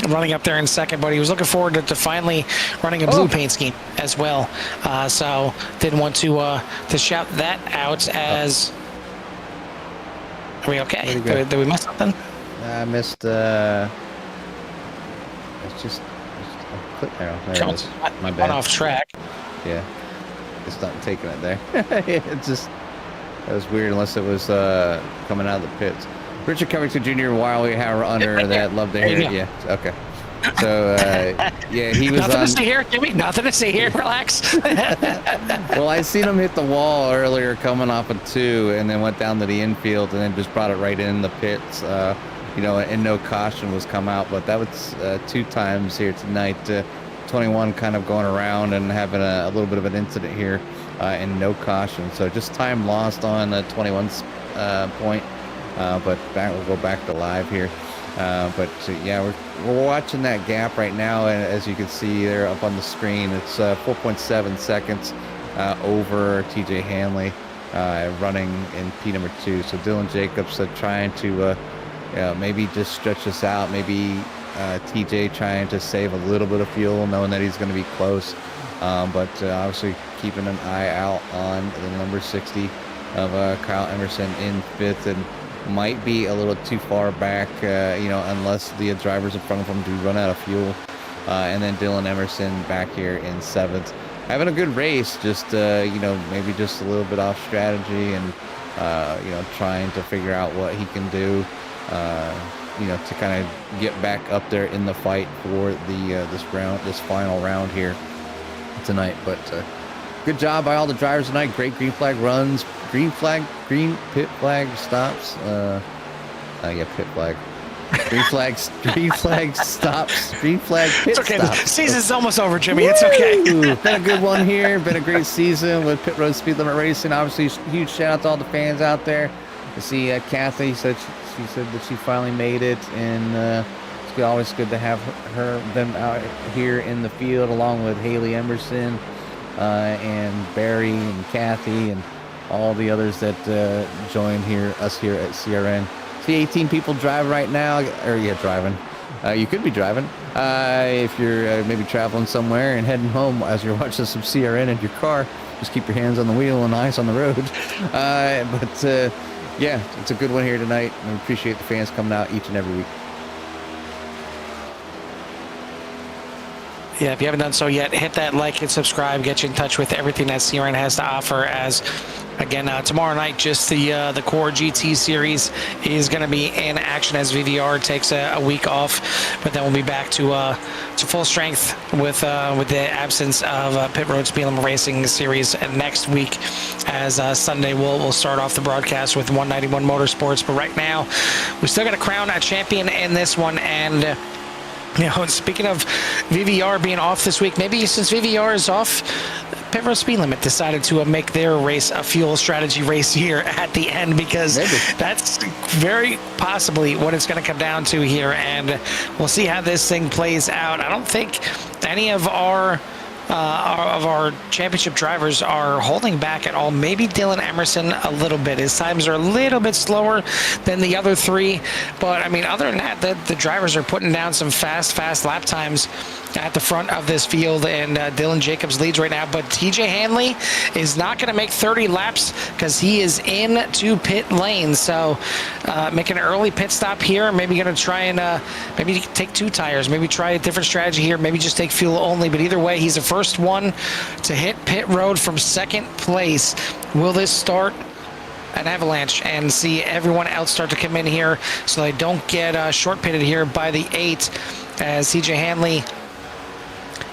running up there in second, but he was looking forward to finally running a blue paint scheme as well. So didn't want to shout that out as. Are we okay? Did we miss something? I missed. It's just a clip there. There it is. My bad. Off track. Yeah, it's not taking it there. It just, that was weird. Unless it was coming out of the pits. Richard Covington Jr. while we have under that. Love to hear it. Yeah. Okay. So yeah, he was nothing on. To see here, Jimmy. Nothing to see here. Relax. Well, I seen him hit the wall earlier, coming off of 2, and then went down to the infield, and then just brought it right in the pits. And no caution was come out, but that was 2 times here tonight. 21 kind of going around and having a little bit of an incident here, and no caution. So just time lost on 21's point. But we'll go back to live here. Yeah, we're watching that gap right now, and as you can see there up on the screen, it's 4.7 seconds over TJ Hanley, running in P number 2. So Dylan Jacobs trying to maybe just stretch this out, maybe TJ trying to save a little bit of fuel, knowing that he's going to be close. But obviously keeping an eye out on the number 60 of Kyle Emerson in 5th, and might be a little too far back, unless the drivers in front of him do run out of fuel. And then Dylan Emerson back here in 7th. Having a good race, just, maybe just a little bit off strategy and, trying to figure out what he can do, to kind of get back up there in the fight for the this final round here tonight. But good job by all the drivers tonight. Great green flag runs, green pit flag stops. Pit flag. Green flag stops. Green flag pit It's okay. stops. The season's almost over, Jimmy. It's okay. Ooh, been a good one here. Been a great season with Pit Road Speed Limit Racing. Obviously, huge shout out to all the fans out there. To see Kathy said she said that she finally made it, and it's always good to have them out here in the field, along with Haley Emerson and Barry and Kathy and all the others that joined us here at CRN. See 18 people drive right now, driving. You could be driving if you're maybe traveling somewhere and heading home as you're watching some CRN in your car. Just keep your hands on the wheel and eyes on the road. It's a good one here tonight. We appreciate the fans coming out each and every week. Yeah, if you haven't done so yet, hit that like and subscribe. Get you in touch with everything that CRN has to offer. As again, tomorrow night, just the core GT series is going to be in action as VVR takes a week off, but then we'll be back to full strength with the absence of Pit Road Speed Limit Racing series next week. As Sunday we'll start off the broadcast with 191 Motorsports, but right now we still got to crown a champion in this one. And speaking of VVR being off this week, maybe since VVR is off, Pit Road Speed Limit decided to make their race a fuel strategy race here at the end, because that's very possibly what it's going to come down to here, and we'll see how this thing plays out. I don't think any of our championship drivers are holding back at all. Maybe Dylan Emerson a little bit. His times are a little bit slower than the other three, but I mean, other than that, the drivers are putting down some fast lap times at the front of this field, and Dylan Jacobs leads right now, but TJ Hanley is not going to make 30 laps because he is into pit lane. So making an early pit stop here, maybe going to try and maybe take 2 tires, maybe try a different strategy here, maybe just take fuel only. But either way, he's the first one to hit pit road from 2nd place. Will this start an avalanche and see everyone else start to come in here so they don't get short pitted here by the 8, as TJ Hanley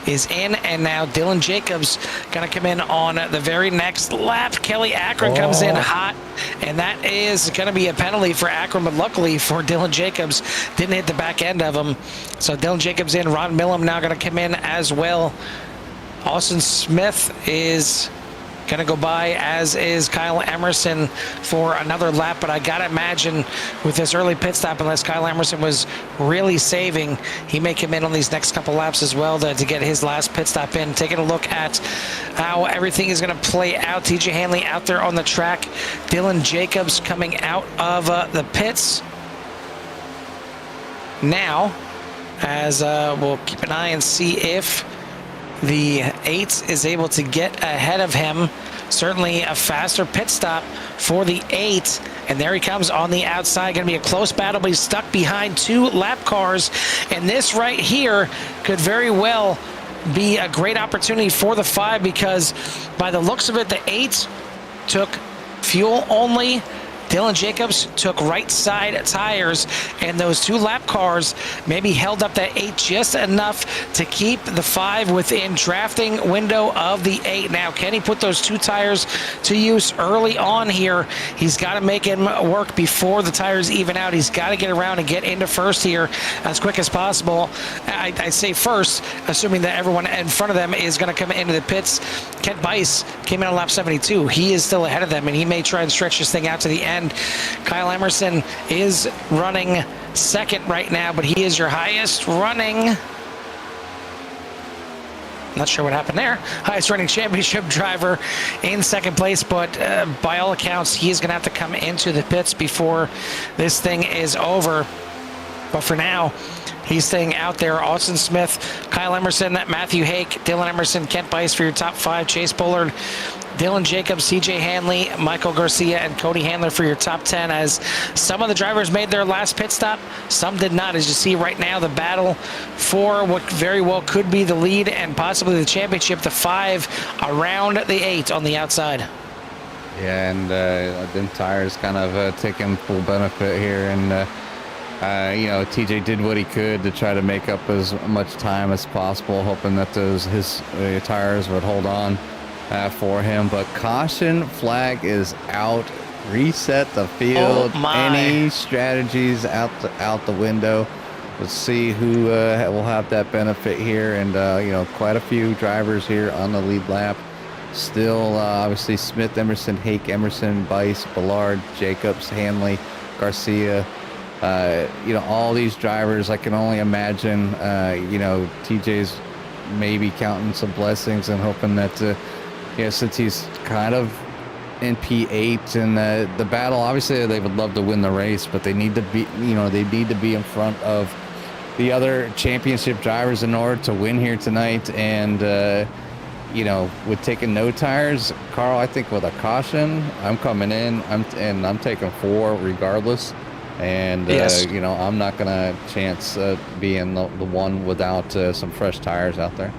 is in, and now Dylan Jacobs going to come in on the very next lap. Kelly Akron comes in hot, and that is going to be a penalty for Akron, but luckily for Dylan Jacobs, didn't hit the back end of him. So Dylan Jacobs in. Ron Millam now going to come in as well. Austin Smith is going to go by, as is Kyle Emerson for another lap. But I got to imagine with this early pit stop, unless Kyle Emerson was really saving, he may come in on these next couple laps as well to get his last pit stop in. Taking a look at how everything is going to play out. TJ Hanley out there on the track. Dylan Jacobs coming out of the pits now, as we'll keep an eye and see if the 8 is able to get ahead of him. Certainly a faster pit stop for the 8. And there he comes on the outside. Going to be a close battle, but he's stuck behind 2 lap cars. And this right here could very well be a great opportunity for the 5, because by the looks of it, the 8 took fuel only. Dylan Jacobs took right side tires, and those 2 lap cars maybe held up that 8 just enough to keep the 5 within drafting window of the 8. Now, can he put those 2 tires to use early on here? He's got to make him work before the tires even out. He's got to get around and get into first here as quick as possible. I say first, assuming that everyone in front of them is going to come into the pits. Kent Bice came in on lap 72. He is still ahead of them, and he may try and stretch this thing out to the end. Kyle Emerson is running 2nd right now, but he is your highest running, not sure what happened there, highest running championship driver in 2nd place, but by all accounts, he is going to have to come into the pits before this thing is over. But for now, He's staying out there. Austin Smith, Kyle Emerson, Matthew Hake, Dylan Emerson, Kent Bice for your top 5. Chase Bullard, Dylan Jacobs, CJ Hanley, Michael Garcia, and Cody Handler for your top 10, as some of the drivers made their last pit stop. Some did not. As you see right now, the battle for what very well could be the lead and possibly the championship, the 5 around the 8 on the outside. Yeah, and them tires kind of taking full benefit here, and TJ did what he could to try to make up as much time as possible, hoping that his tires would hold on for him. But caution flag is out. Reset the field. Oh my. Any strategies out the window. Let's see who will have that benefit here, and quite a few drivers here on the lead lap. Still, obviously, Smith, Emerson, Hake, Emerson, Bice, Ballard, Jacobs, Hanley, Garcia. All these drivers, I can only imagine, TJ's maybe counting some blessings and hoping that, since he's kind of in P8 and the battle, obviously they would love to win the race, but they need to be, they need to be in front of the other championship drivers in order to win here tonight. And, with taking no tires, Carl, I think with a caution, I'm coming in, I'm taking 4 regardless. And, yes. I'm not going to chance being the one without some fresh tires out there.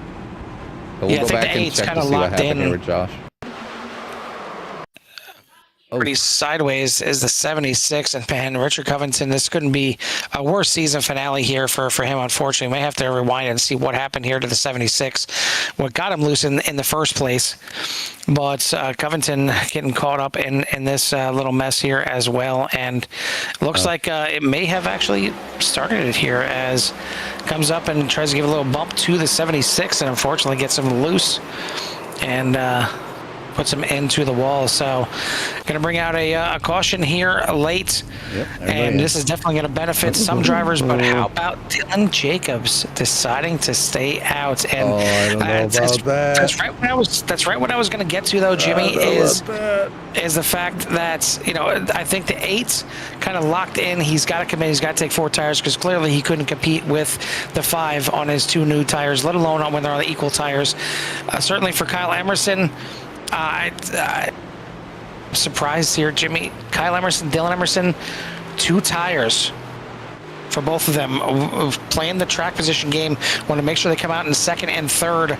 But we'll go back and check to see what happened here with Josh. Pretty sideways is the 76, and man, Richard Covington, this couldn't be a worse season finale here for him, unfortunately. May have to rewind and see what happened here to the 76, what got him loose in the first place. But Covington getting caught up in this little mess here as well, and it looks like it may have actually started it here, as comes up and tries to give a little bump to the 76, and unfortunately gets him loose and puts him into the wall. So going to bring out a caution here late. Yep, and this is definitely going to benefit some drivers, but how about Dylan Jacobs deciding to stay out? And I don't know about that. That's right what I was going to get to, though, Jimmy, is the fact that, I think the 8's kind of locked in. He's got to commit. He's got to take 4 tires, because clearly he couldn't compete with the 5 on his 2 new tires, let alone when they're on the equal tires. Certainly for Kyle Emerson, I'm surprised here, Jimmy. Kyle Emerson, Dylan Emerson, 2 tires for both of them, playing the track position game. Want to make sure they come out in 2nd and 3rd.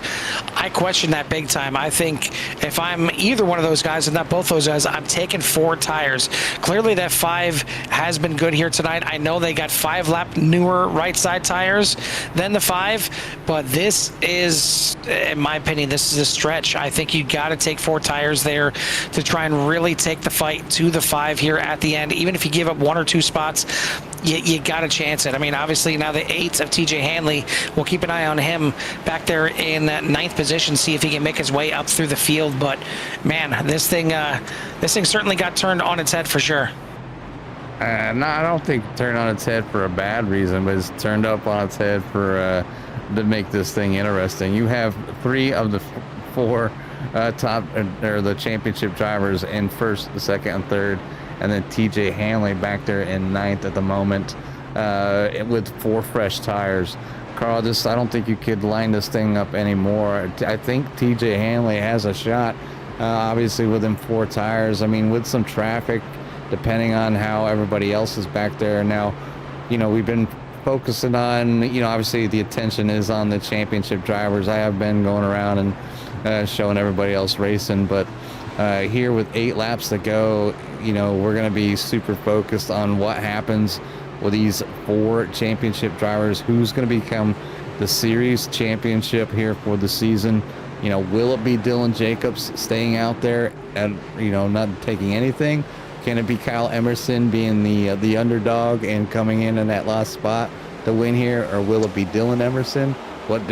I question that big time. I think if I'm either one of those guys, and not both those guys, I'm taking 4 tires. Clearly that 5 has been good here tonight. I know they got 5-lap newer right side tires than the 5, but this is, in my opinion, this is a stretch. I think you got to take 4 tires there to try and really take the fight to the 5 here at the end. Even if you give up 1 or 2 spots, you got to chance it. I mean, obviously now the 8 of TJ Hanley, we'll keep an eye on him back there in 9th position, see if he can make his way up through the field. But man, this thing certainly got turned on its head for sure. No, I don't think turned on its head for a bad reason, but it's turned up on its head for to make this thing interesting. You have 3 of the 4 top or the championship drivers in 1st, 2nd, and 3rd. And then TJ Hanley back there in 9th at the moment with 4 fresh tires. Carl, I don't think you could line this thing up anymore. I think TJ Hanley has a shot, obviously, with them 4 tires. I mean, with some traffic, depending on how everybody else is back there. Now, we've been focusing on, obviously the attention is on the championship drivers. I have been going around and showing everybody else racing, but here with 8 laps to go, we're going to be super focused on what happens with these 4 championship drivers. Who's going to become the series championship here for the season? Will it be Dylan Jacobs staying out there and, not taking anything? Can it be Kyle Emerson being the underdog and coming in that last spot to win here? Or will it be Dylan Emerson? What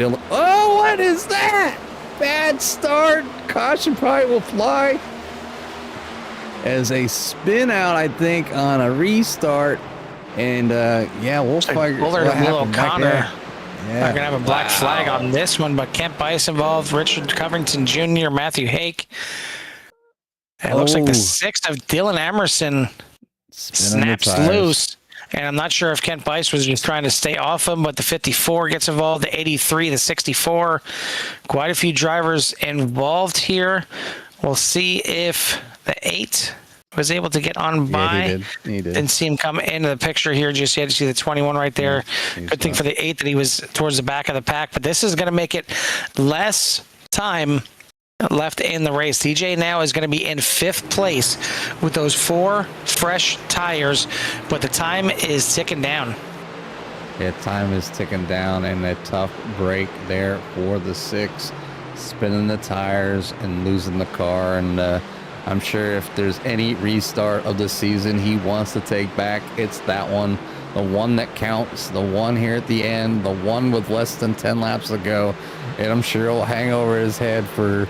is that? Bad start. Caution probably will fly as a spin out, I think, on a restart. And we'll figure Bullard what and Little happened back Connor there. are gonna have a black flag on this one, but Kent Bice involved, Richard Covington Jr., Matthew Hake. And it looks like the 6th of Dylan Emerson snaps loose. And I'm not sure if Kent Bice was just trying to stay off him, but the 54 gets involved, the 83, the 64. Quite a few drivers involved here. We'll see if the 8 was able to get on by. Yeah, he did. Didn't see him come into the picture here just yet. You see the 21 right there. Good thing for the 8 that he was towards the back of the pack. But this is going to make it less time left in the race. TJ now is going to be in 5th place with those 4 fresh tires, but the time is ticking down. Yeah, time is ticking down, and a tough break there for the 6, spinning the tires and losing the car. And I'm sure if there's any restart of the season he wants to take back, it's that one. The one that counts, the one here at the end, the one with less than 10 laps to go. And I'm sure it'll hang over his head for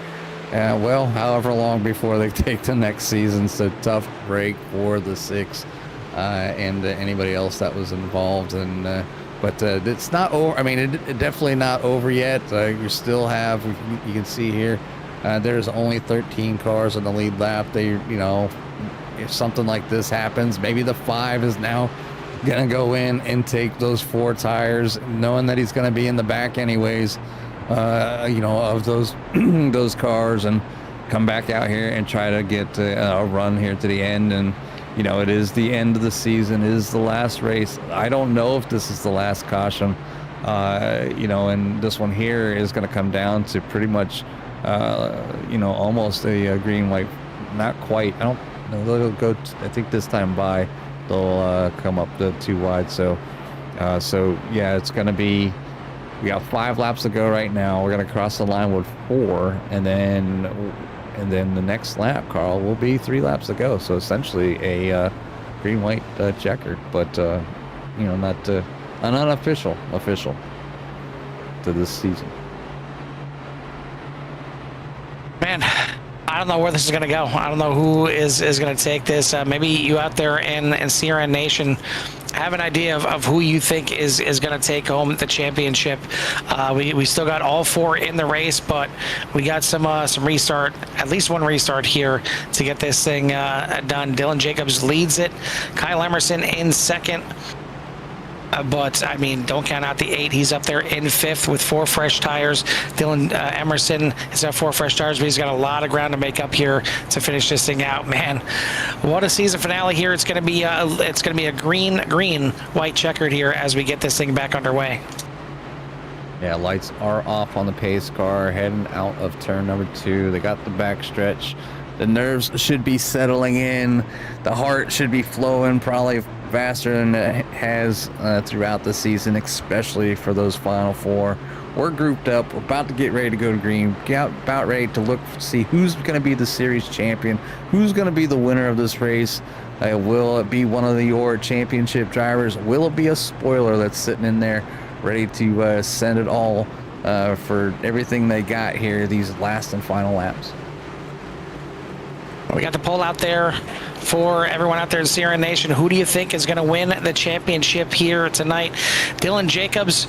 well, however long before they take the next season. So tough break for the 6 and anybody else that was involved. And but it's not over. I mean, it definitely not over yet. You still have, you can see here, there's only 13 cars on the lead lap. If something like this happens, maybe the 5 is now gonna go in and take those 4 tires, knowing that he's gonna be in the back anyways. Of those those cars, and come back out here and try to get a run here to the end. And it is the end of the season, it is the last race. I don't know if this is the last caution, and this one here is going to come down to pretty much almost a green white, not quite. I don't know, they'll go I think this time by they'll come up the 2 wide. So yeah, it's going to be, we got 5 laps to go right now. We're going to cross the line with 4, and then the next lap, Carl, will be 3 laps to go. So essentially a green-white checkered, but not an unofficial to this season. Man, I don't know where this is going to go. I don't know who is going to take this. Maybe you out there in Sierra Nation have an idea of who you think is going to take home the championship. We still got all 4 in the race, but we got some restart, at least one restart here to get this thing done. Dylan Jacobs leads it. Kyle Emerson in 2nd. But, I mean, don't count out the 8. He's up there in 5th with 4 fresh tires. Dylan Emerson has got 4 fresh tires, but he's got a lot of ground to make up here to finish this thing out. Man, what a season finale here. It's going to be a green, white checkered here as we get this thing back underway. Yeah, lights are off on the pace car, heading out of turn number 2. They got the back stretch. The nerves should be settling in. The heart should be flowing probably faster than it has throughout the season, especially for those final 4. We're grouped up. We're about to get ready to go to green. About ready to look, see who's going to be the series champion, who's going to be the winner of this race. Will it be one of your championship drivers? Will it be a spoiler that's sitting in there ready to send it all for everything they got here these last and final laps? We got the poll out there for everyone out there in Sierra Nation. Who do you think is going to win the championship here tonight? Dylan Jacobs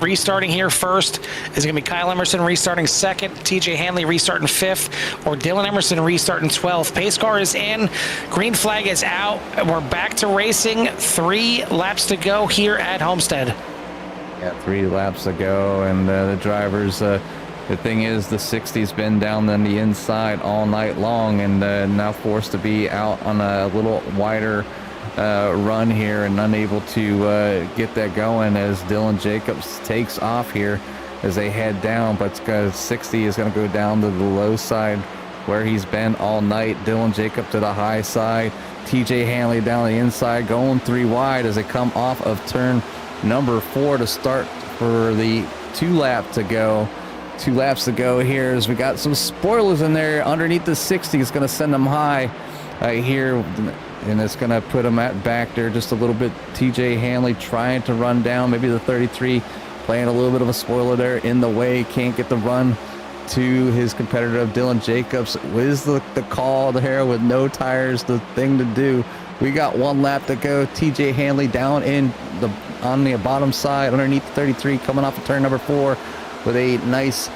restarting here first. Is it going to be Kyle Emerson restarting 2nd, TJ Hanley restarting 5th, or Dylan Emerson restarting 12th? Pace car is in. Green flag is out. We're back to racing. 3 laps to go here at Homestead. Yeah, 3 laps to go, and the drivers... the thing is, the 60's been down on the inside all night long, and now forced to be out on a little wider run here and unable to get that going as Dylan Jacobs takes off here as they head down. But 60 is going to go down to the low side where he's been all night. Dylan Jacobs to the high side. TJ Hanley down the inside, going 3 wide as they come off of turn number 4 to start for the 2 lap to go. 2 laps to go here as we got some spoilers in there underneath the 60. It's going to send them high here, and it's going to put them back there just a little bit. TJ Hanley trying to run down, maybe the 33 playing a little bit of a spoiler there in the way, can't get the run to his competitor of Dylan Jacobs. Is the call there with no tires the thing to do? We got 1 lap to go. TJ Hanley down on the bottom side underneath the 33 coming off of turn number 4 with a nice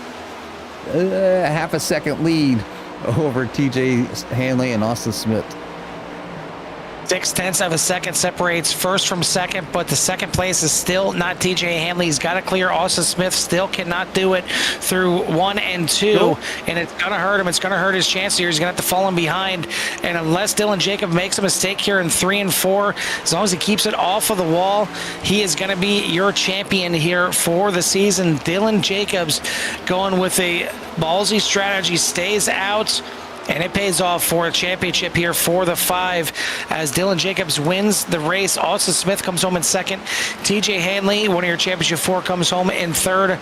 half a second lead over TJ Hanley and Austin Smith. 0.6 of a second separates first from second, but the second place is still not TJ Hanley. He's got to clear. Austin Smith still cannot do it through 1 and 2, and it's going to hurt him. It's going to hurt his chance here. He's going to have to fall in behind, and unless Dylan Jacob makes a mistake here in 3 and 4, as long as he keeps it off of the wall, he is going to be your champion here for the season. Dylan Jacobs going with a ballsy strategy, stays out, and it pays off for a championship here for the 5 as Dylan Jacobs wins the race. Austin Smith comes home in second. TJ Hanley, one of your championship 4, comes home in third.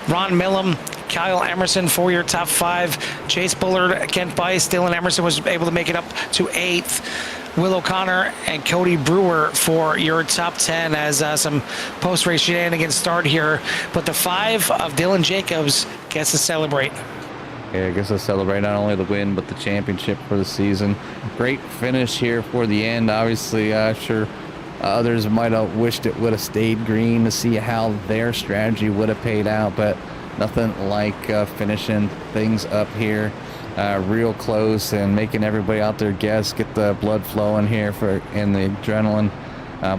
Ron Millum, Kyle Emerson for your top 5. Chase Bullard, Kent Bice, Dylan Emerson was able to make it up to 8th. Will O'Connor and Cody Brewer for your top 10 as some post-race shenanigans start here. But the 5 of Dylan Jacobs gets to celebrate. Yeah, I guess I'll celebrate not only the win, but the championship for the season. Great finish here for the end. Obviously, sure others might have wished it would have stayed green to see how their strategy would have paid out, but nothing like finishing things up here real close and making everybody out there guess, get the blood flowing here and the adrenaline.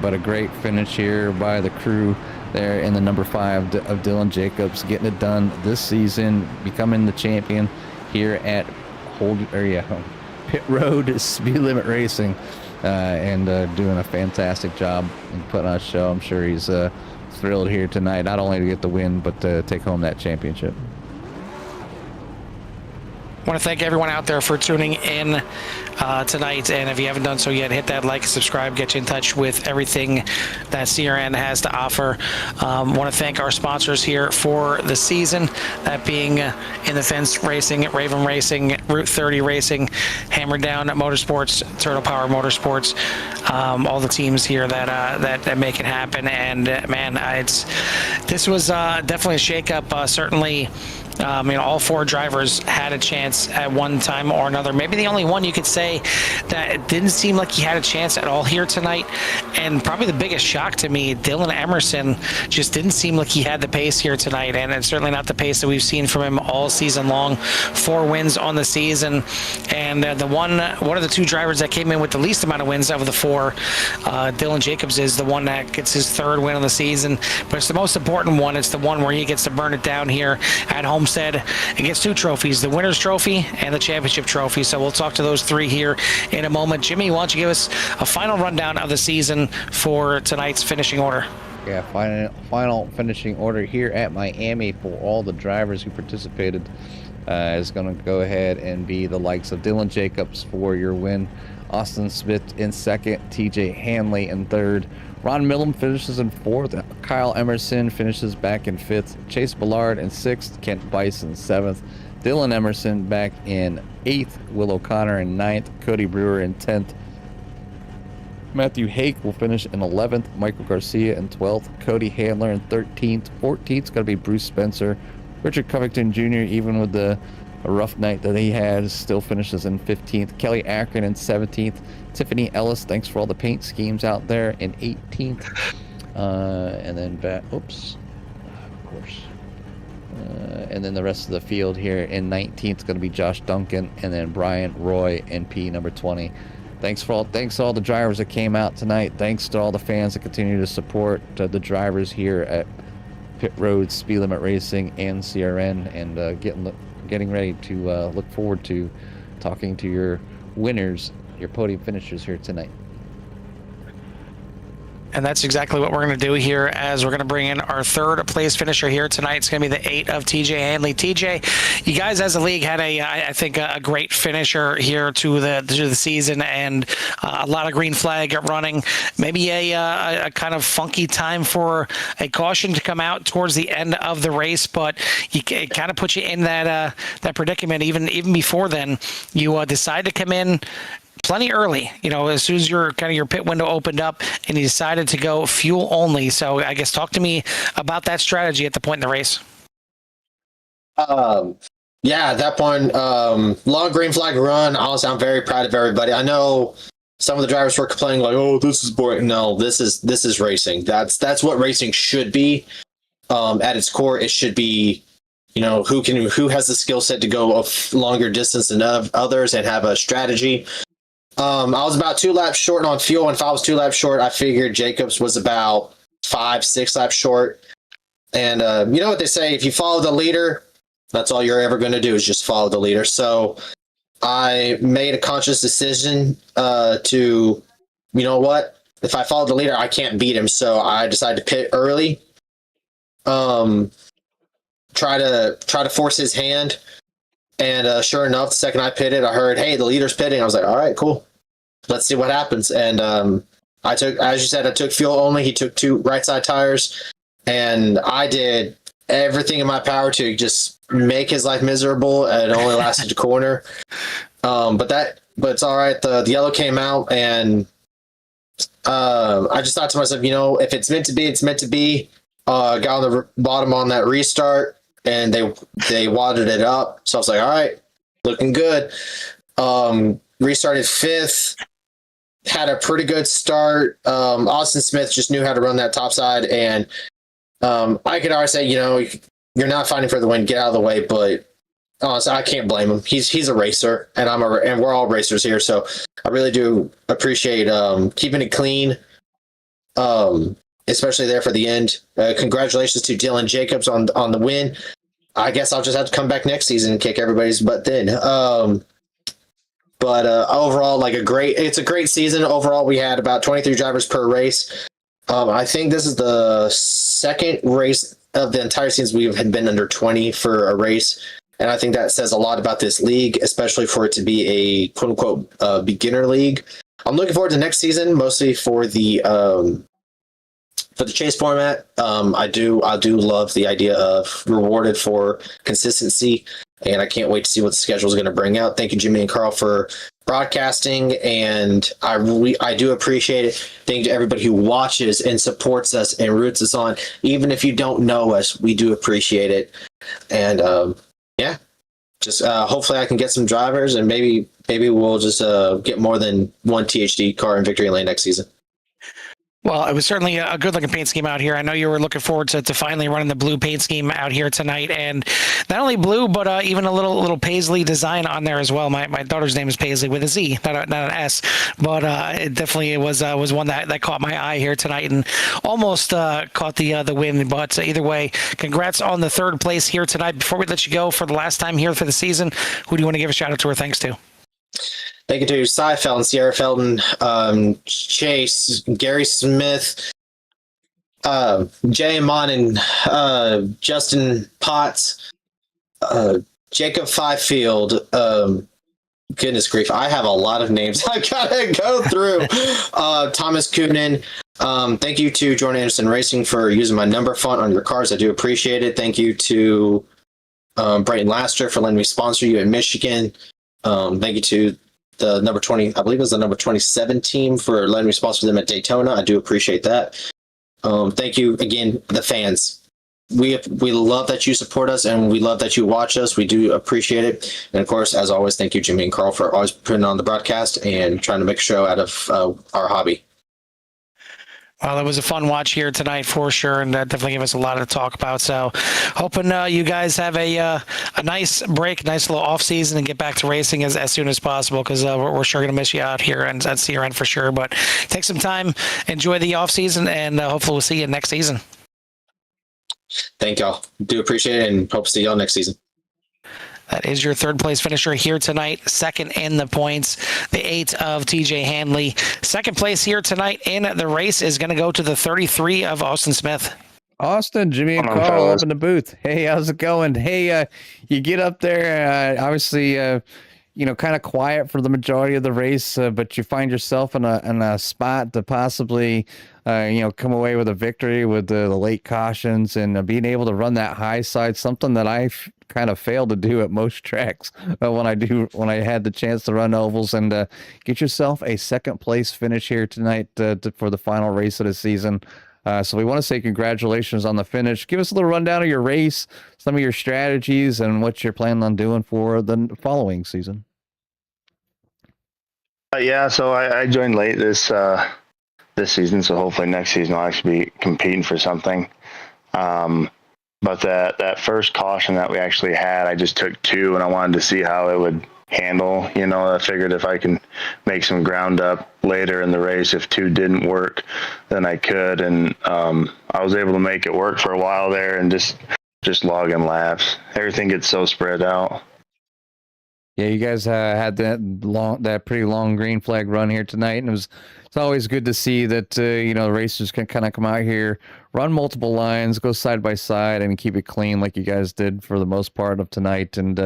But a great finish here by the crew there in the number 5 of Dylan Jacobs, getting it done this season, becoming the champion here at Pit Road Speed Limit Racing, and doing a fantastic job and putting on a show. I'm sure he's thrilled here tonight, not only to get the win, but to take home that championship. I want to thank everyone out there for tuning in tonight, and if you haven't done so yet, hit that like, subscribe, get you in touch with everything that CRN has to offer. Want to thank our sponsors here for the season, that being In the Fence Racing, Raven Racing, Route 30 Racing, Hammer Down Motorsports, Turtle Power Motorsports, all the teams here that make it happen. And man, this was definitely a shakeup. Certainly. All 4 drivers had a chance at one time or another. Maybe the only one you could say that it didn't seem like he had a chance at all here tonight. And probably the biggest shock to me, Dylan Emerson just didn't seem like he had the pace here tonight. And it's certainly not the pace that we've seen from him all season long. 4 wins on the season. And one of the 2 drivers that came in with the least amount of wins of the 4, Dylan Jacobs, is the one that gets his 3rd win on the season. But it's the most important one. It's the one where he gets to burn it down here at Homestead. And gets 2 trophies, the winner's trophy and the championship trophy. So we'll talk to those 3 here in a moment. Jimmy, why don't you give us a final rundown of the season for tonight's finishing order? Yeah, final finishing order here at Miami for all the drivers who participated is going to go ahead and be the likes of Dylan Jacobs for your win, Austin Smith in 2nd, TJ Hanley in 3rd, Ron Millum finishes in 4th. Kyle Emerson finishes back in 5th. Chase Bullard in 6th. Kent Bice in 7th. Dylan Emerson back in 8th. Will O'Connor in 9th. Cody Brewer in 10th. Matthew Hake will finish in 11th. Michael Garcia in 12th. Cody Handler in 13th. 14th is going to be Bruce Spencer. Richard Covington Jr., even with a rough night that he had, still finishes in 15th. Kelly Akron in 17th. Tiffany Ellis, thanks for all the paint schemes out there, in 18th. And then and then the rest of the field here in 19th is going to be Josh Duncan, and then Brian Roy in P number 20. Thanks to all the drivers that came out tonight. Thanks to all the fans that continue to support the drivers here at Pit Road Speed Limit Racing and CRN, and getting ready to look forward to talking to your winners, your podium finishers here tonight. And that's exactly what we're going to do here, as we're going to bring in our 3rd place finisher here tonight. It's going to be the 8 of TJ Hanley. TJ, you guys as a league had I think a great finisher here to the season, and a lot of green flag running. Maybe a kind of funky time for a caution to come out towards the end of the race, but it kind of puts you in that predicament. Even before then, you decide to come in plenty early, as soon as your pit window opened up, and you decided to go fuel only. So I guess talk to me about that strategy at the point in the race. Yeah, at that point, long green flag run. Honestly, I'm very proud of everybody. I know some of the drivers were complaining like, "Oh, this is boring." No, this is racing. That's what racing should be. At its core, it should be, who has the skill set to go a longer distance than others and have a strategy. I was about 2 laps short on fuel, and if I was 2 laps short, I figured Jacobs was about 5-6 laps short. And you know what they say, if you follow the leader, that's all you're ever going to do is just follow the leader. So I made a conscious decision to, you know what, if I follow the leader, I can't beat him. So I decided to pit early, try to force his hand. And sure enough, the second I pitted, I heard, hey, the leader's pitting. I was like, all right, cool. Let's see what happens. And I took, as you said, I took fuel only. He took 2 right side tires. And I did everything in my power to just make his life miserable. And it only lasted a corner. But it's all right. The yellow came out, and I just thought to myself, you know, if it's meant to be, it's meant to be. Got on the bottom on that restart, and they wadded it up. So I was like, all right, looking good. Restarted 5th. Had a pretty good start. Austin Smith just knew how to run that top side, and I could always say, you know, you're not fighting for the win, get out of the way. But honestly, I can't blame him. He's a racer, and and we're all racers here. So I really do appreciate keeping it clean, especially there for the end. Congratulations to Dylan Jacobs on the win. I guess I'll just have to come back next season and kick everybody's butt then. But overall, it's a great season. Overall, we had about 23 drivers per race. I think this is the second race of the entire season we have been under 20 for a race. And I think that says a lot about this league, especially for it to be a quote unquote beginner league. I'm looking forward to next season, mostly for the chase format. I do love the idea of rewarded for consistency, and I can't wait to see what the schedule is going to bring out. Thank you, Jimmy and Carl, for broadcasting, and I do appreciate it. Thank you to everybody who watches and supports us and roots us on. Even if you don't know us, we do appreciate it. And yeah, just hopefully I can get some drivers, and maybe we'll just get more than one THD car in victory lane next season. Well, it was certainly a good-looking paint scheme out here. I know you were looking forward to finally running the blue paint scheme out here tonight, and not only blue, but even a little paisley design on there as well. My daughter's name is Paisley with a Z, not an S, but it definitely was one that caught my eye here tonight and almost caught the win. But either way, congrats on the 3rd place here tonight. Before we let you go for the last time here for the season, who do you want to give a shout out to or thanks to? Thank you to Cy Felton, Sierra Felton, Chase, Gary Smith, Jay Amon, and Justin Potts, Jacob Fifield. Goodness grief, I have a lot of names I gotta go through. Thomas Coonan. Thank you to Jordan Anderson Racing for using my number font on your cars. I do appreciate it. Thank you to Brayton Laster for letting me sponsor you in Michigan. Thank you to the number 20, I believe it was the number 27 team for letting me sponsor them at Daytona. I do appreciate that. Thank you again, the fans. We love that you support us, and we love that you watch us. We do appreciate it. And of course, as always, thank you, Jimmy and Carl, for always putting on the broadcast and trying to make a show out of our hobby. Well, it was a fun watch here tonight for sure, and definitely gave us a lot to talk about. So, hoping you guys have a nice break, nice little off season, and get back to racing as soon as possible, because we're sure going to miss you out here and at CRN for sure. But take some time, enjoy the off season, and hopefully we'll see you next season. Thank y'all. Do appreciate it, and hope to see y'all next season. That is your 3rd place finisher here tonight, 2nd in the points, the 8 of TJ Hanley. 2nd place here tonight in the race is going to go to the 33 of Austin Smith. Austin, Jimmy and Carl up in the booth. Hey, how's it going? Hey, you get up there, obviously, kind of quiet for the majority of the race, but you find yourself in a spot to possibly, come away with a victory with the late cautions and being able to run that high side, something that I've kind of failed to do at most tracks when I had the chance to run ovals, and get yourself a 2nd place finish here tonight for the final race of the season. So we want to say congratulations on the finish. Give us a little rundown of your race, some of your strategies, and what you're planning on doing for the following season. Yeah, so I joined late this season, so hopefully next season I'll actually be competing for something. But that first caution that we actually had, I just took 2, and I wanted to see how it would handle. You know, I figured if I can make some ground up later in the race, if 2 didn't work, then I could. And I was able to make it work for a while there, and just logging laps. Everything gets so spread out. Yeah, you guys had that pretty long green flag run here tonight, and it's always good to see that racers can kind of come out here, run multiple lines, go side by side, and keep it clean like you guys did for the most part of tonight, and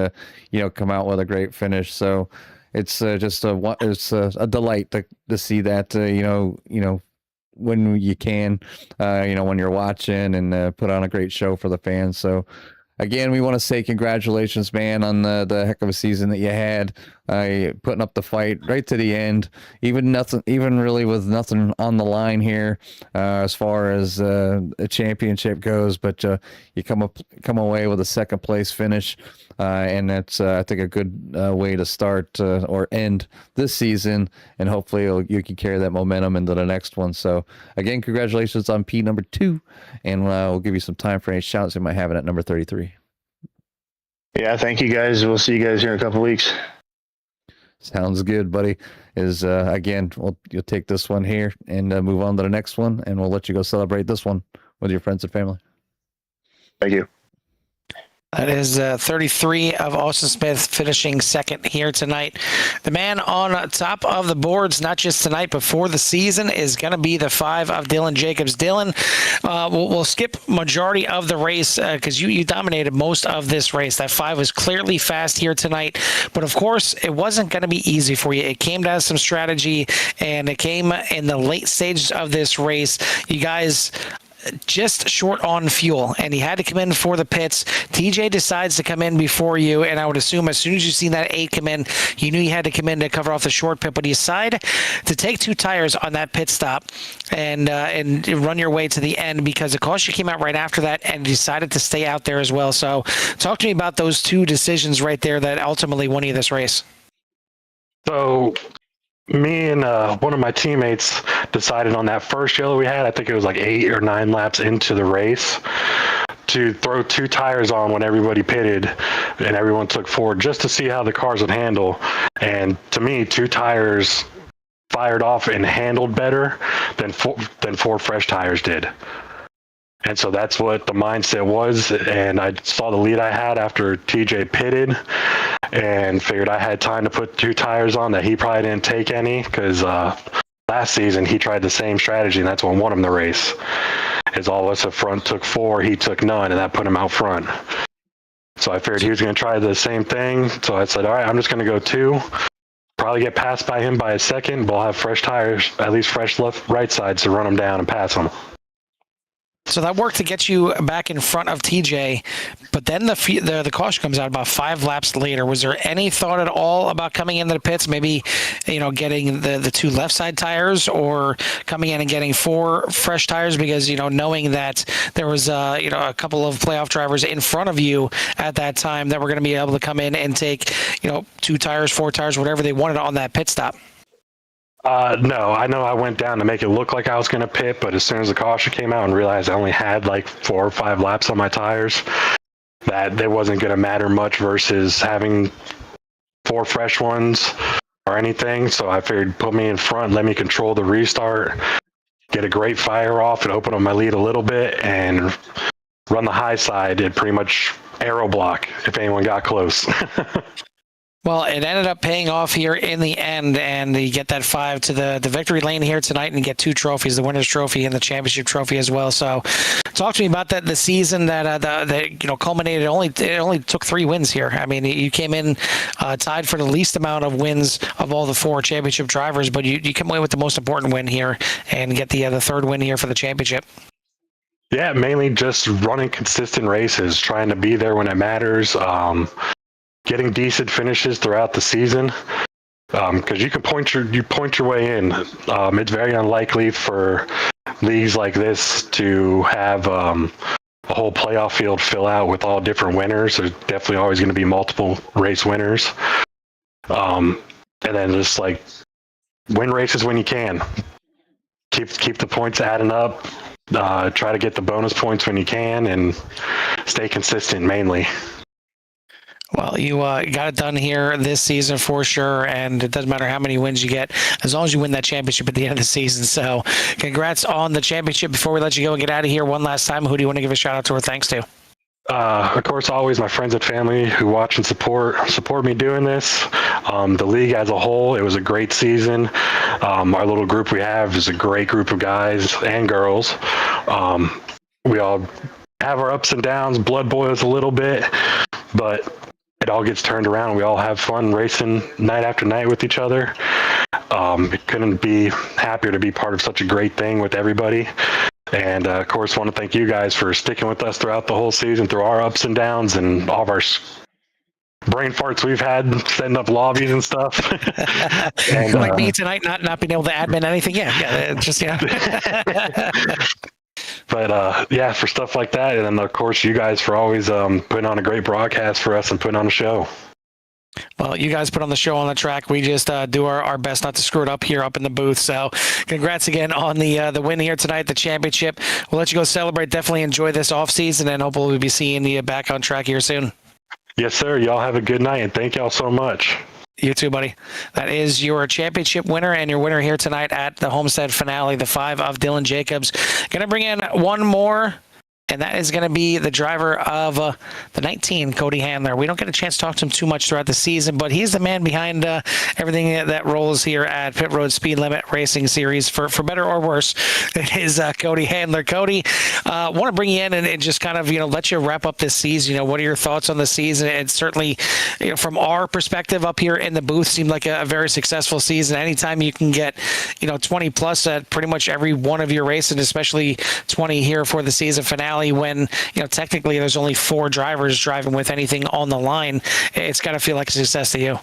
come out with a great finish. So it's just a delight to see that when you can, when you're watching, and put on a great show for the fans. So again, we want to say congratulations, man, on the heck of a season that you had, putting up the fight right to the end, even really with nothing on the line here as far as a championship goes. But you come away with a second place finish, and that's I think a good way to start or end this season, and hopefully you can carry that momentum into the next one. So again, congratulations on P number 2, and we'll give you some time for any shouts you might have it at number 33. Yeah, thank you guys. We'll see you guys here in a couple weeks. Sounds good, buddy. Again, you'll take this one here and move on to the next one, and we'll let you go celebrate this one with your friends and family. Thank you. That is 33 of Austin Smith finishing second here tonight. The man on top of the boards, not just tonight, but for the season, is going to be the 5 of Dylan Jacobs. Dylan, we'll skip majority of the race because you dominated most of this race. That 5 was clearly fast here tonight. But, of course, it wasn't going to be easy for you. It came down to some strategy, and it came in the late stages of this race. You guys just short on fuel, and he had to come in for the pits. TJ decides to come in before you, and I would assume as soon as you seen that 8 come in, you knew you had to come in to cover off the short pit, but you decide to take 2 tires on that pit stop and run your way to the end because the caution came out right after that and decided to stay out there as well. So talk to me about those 2 decisions right there that ultimately won you this race. So me and one of my teammates decided on that first yellow we had, I think it was like 8 or 9 laps into the race, to throw 2 tires on when everybody pitted and everyone took forward just to see how the cars would handle. And to me, 2 tires fired off and handled better than 4 fresh tires did. And so that's what the mindset was. And I saw the lead I had after TJ pitted and figured I had time to put 2 tires on that he probably didn't take any because last season he tried the same strategy, and that's what won him the race. As all of us up front took 4, he took none, and that put him out front. So I figured he was going to try the same thing. So I said, all right, I'm just going to go 2. Probably get passed by him by a second, but I'll have fresh tires, at least fresh right sides to run him down and pass him. So that worked to get you back in front of TJ, but then the caution comes out about 5 laps later. Was there any thought at all about coming into the pits, maybe getting the 2 left side tires, or coming in and getting 4 fresh tires because knowing that there was a couple of playoff drivers in front of you at that time that were going to be able to come in and take 2 tires, 4 tires, whatever they wanted on that pit stop? No, I know I went down to make it look like I was going to pit, but as soon as the caution came out and realized I only had like 4 or 5 laps on my tires, that it wasn't going to matter much versus having 4 fresh ones or anything. So I figured put me in front, let me control the restart, get a great fire off and open up my lead a little bit and run the high side and pretty much aero block if anyone got close. Well, it ended up paying off here in the end, and you get that 5 to the victory lane here tonight and get 2 trophies, the winner's trophy and the championship trophy as well. So talk to me about the season that culminated. It only took 3 wins here. I mean, you came in tied for the least amount of wins of all the 4 championship drivers, but you come away with the most important win here and get the 3rd win here for the championship. Yeah, mainly just running consistent races, trying to be there when it matters. Getting decent finishes throughout the season, because you can point your way in. It's very unlikely for leagues like this to have a whole playoff field fill out with all different winners. There's definitely always going to be multiple race winners, and then just like win races when you can. Keep the points adding up. Try to get the bonus points when you can, and stay consistent mainly. Well, you got it done here this season for sure, and it doesn't matter how many wins you get, as long as you win that championship at the end of the season. So congrats on the championship. Before we let you go and get out of here, one last time, who do you want to give a shout out to or thanks to? Of course, always my friends and family who watch and support me doing this. The league as a whole, it was a great season. Our little group we have is a great group of guys and girls. We all have our ups and downs, blood boils a little bit, but it all gets turned around. We all have fun racing night after night with each other. It couldn't be happier to be part of such a great thing with everybody. And of course, want to thank you guys for sticking with us throughout the whole season, through our ups and downs and all of our brain farts we've had setting up lobbies and stuff. And, like me tonight, not being able to admin anything. Yeah, just But yeah, for stuff like that, and then of course you guys for always putting on a great broadcast for us and putting on a show. Well, you guys put on the show on the track. We just do our best not to screw it up here up in the booth. So congrats again on the win here tonight, the championship. We'll let you go celebrate. Definitely enjoy this off season, and hopefully we'll be seeing you back on track here soon. Yes, sir. Y'all have a good night, and thank y'all so much. You too, buddy. That is your championship winner and your winner here tonight at the Homestead finale, the 5 of Dylan Jacobs. Going to bring in one more, and that is going to be the driver of the 19, Cody Handler. We don't get a chance to talk to him too much throughout the season, but he's the man behind everything that rolls here at Pit Road Speed Limit Racing Series, for better or worse. It is Cody Handler. Cody, want to bring you in and just kind of, let you wrap up this season. What are your thoughts on the season? And certainly, from our perspective up here in the booth, seemed like a very successful season. Anytime you can get, 20 plus at pretty much every one of your races, especially 20 here for the season finale, when technically there's only 4 drivers driving with anything on the line, it's got to feel like a success to you.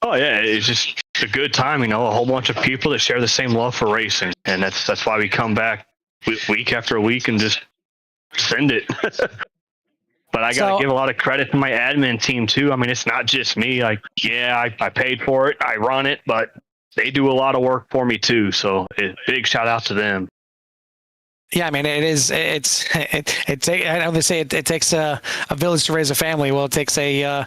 Oh yeah, it's just a good time. A whole bunch of people that share the same love for racing, and that's why we come back week after week and just send it. But I got to give a lot of credit to my admin team too. It's not just me. I paid for it, I run it, but they do a lot of work for me too. So big shout out to them. Yeah, it is. I know they say it takes a village to raise a family. Well, it takes a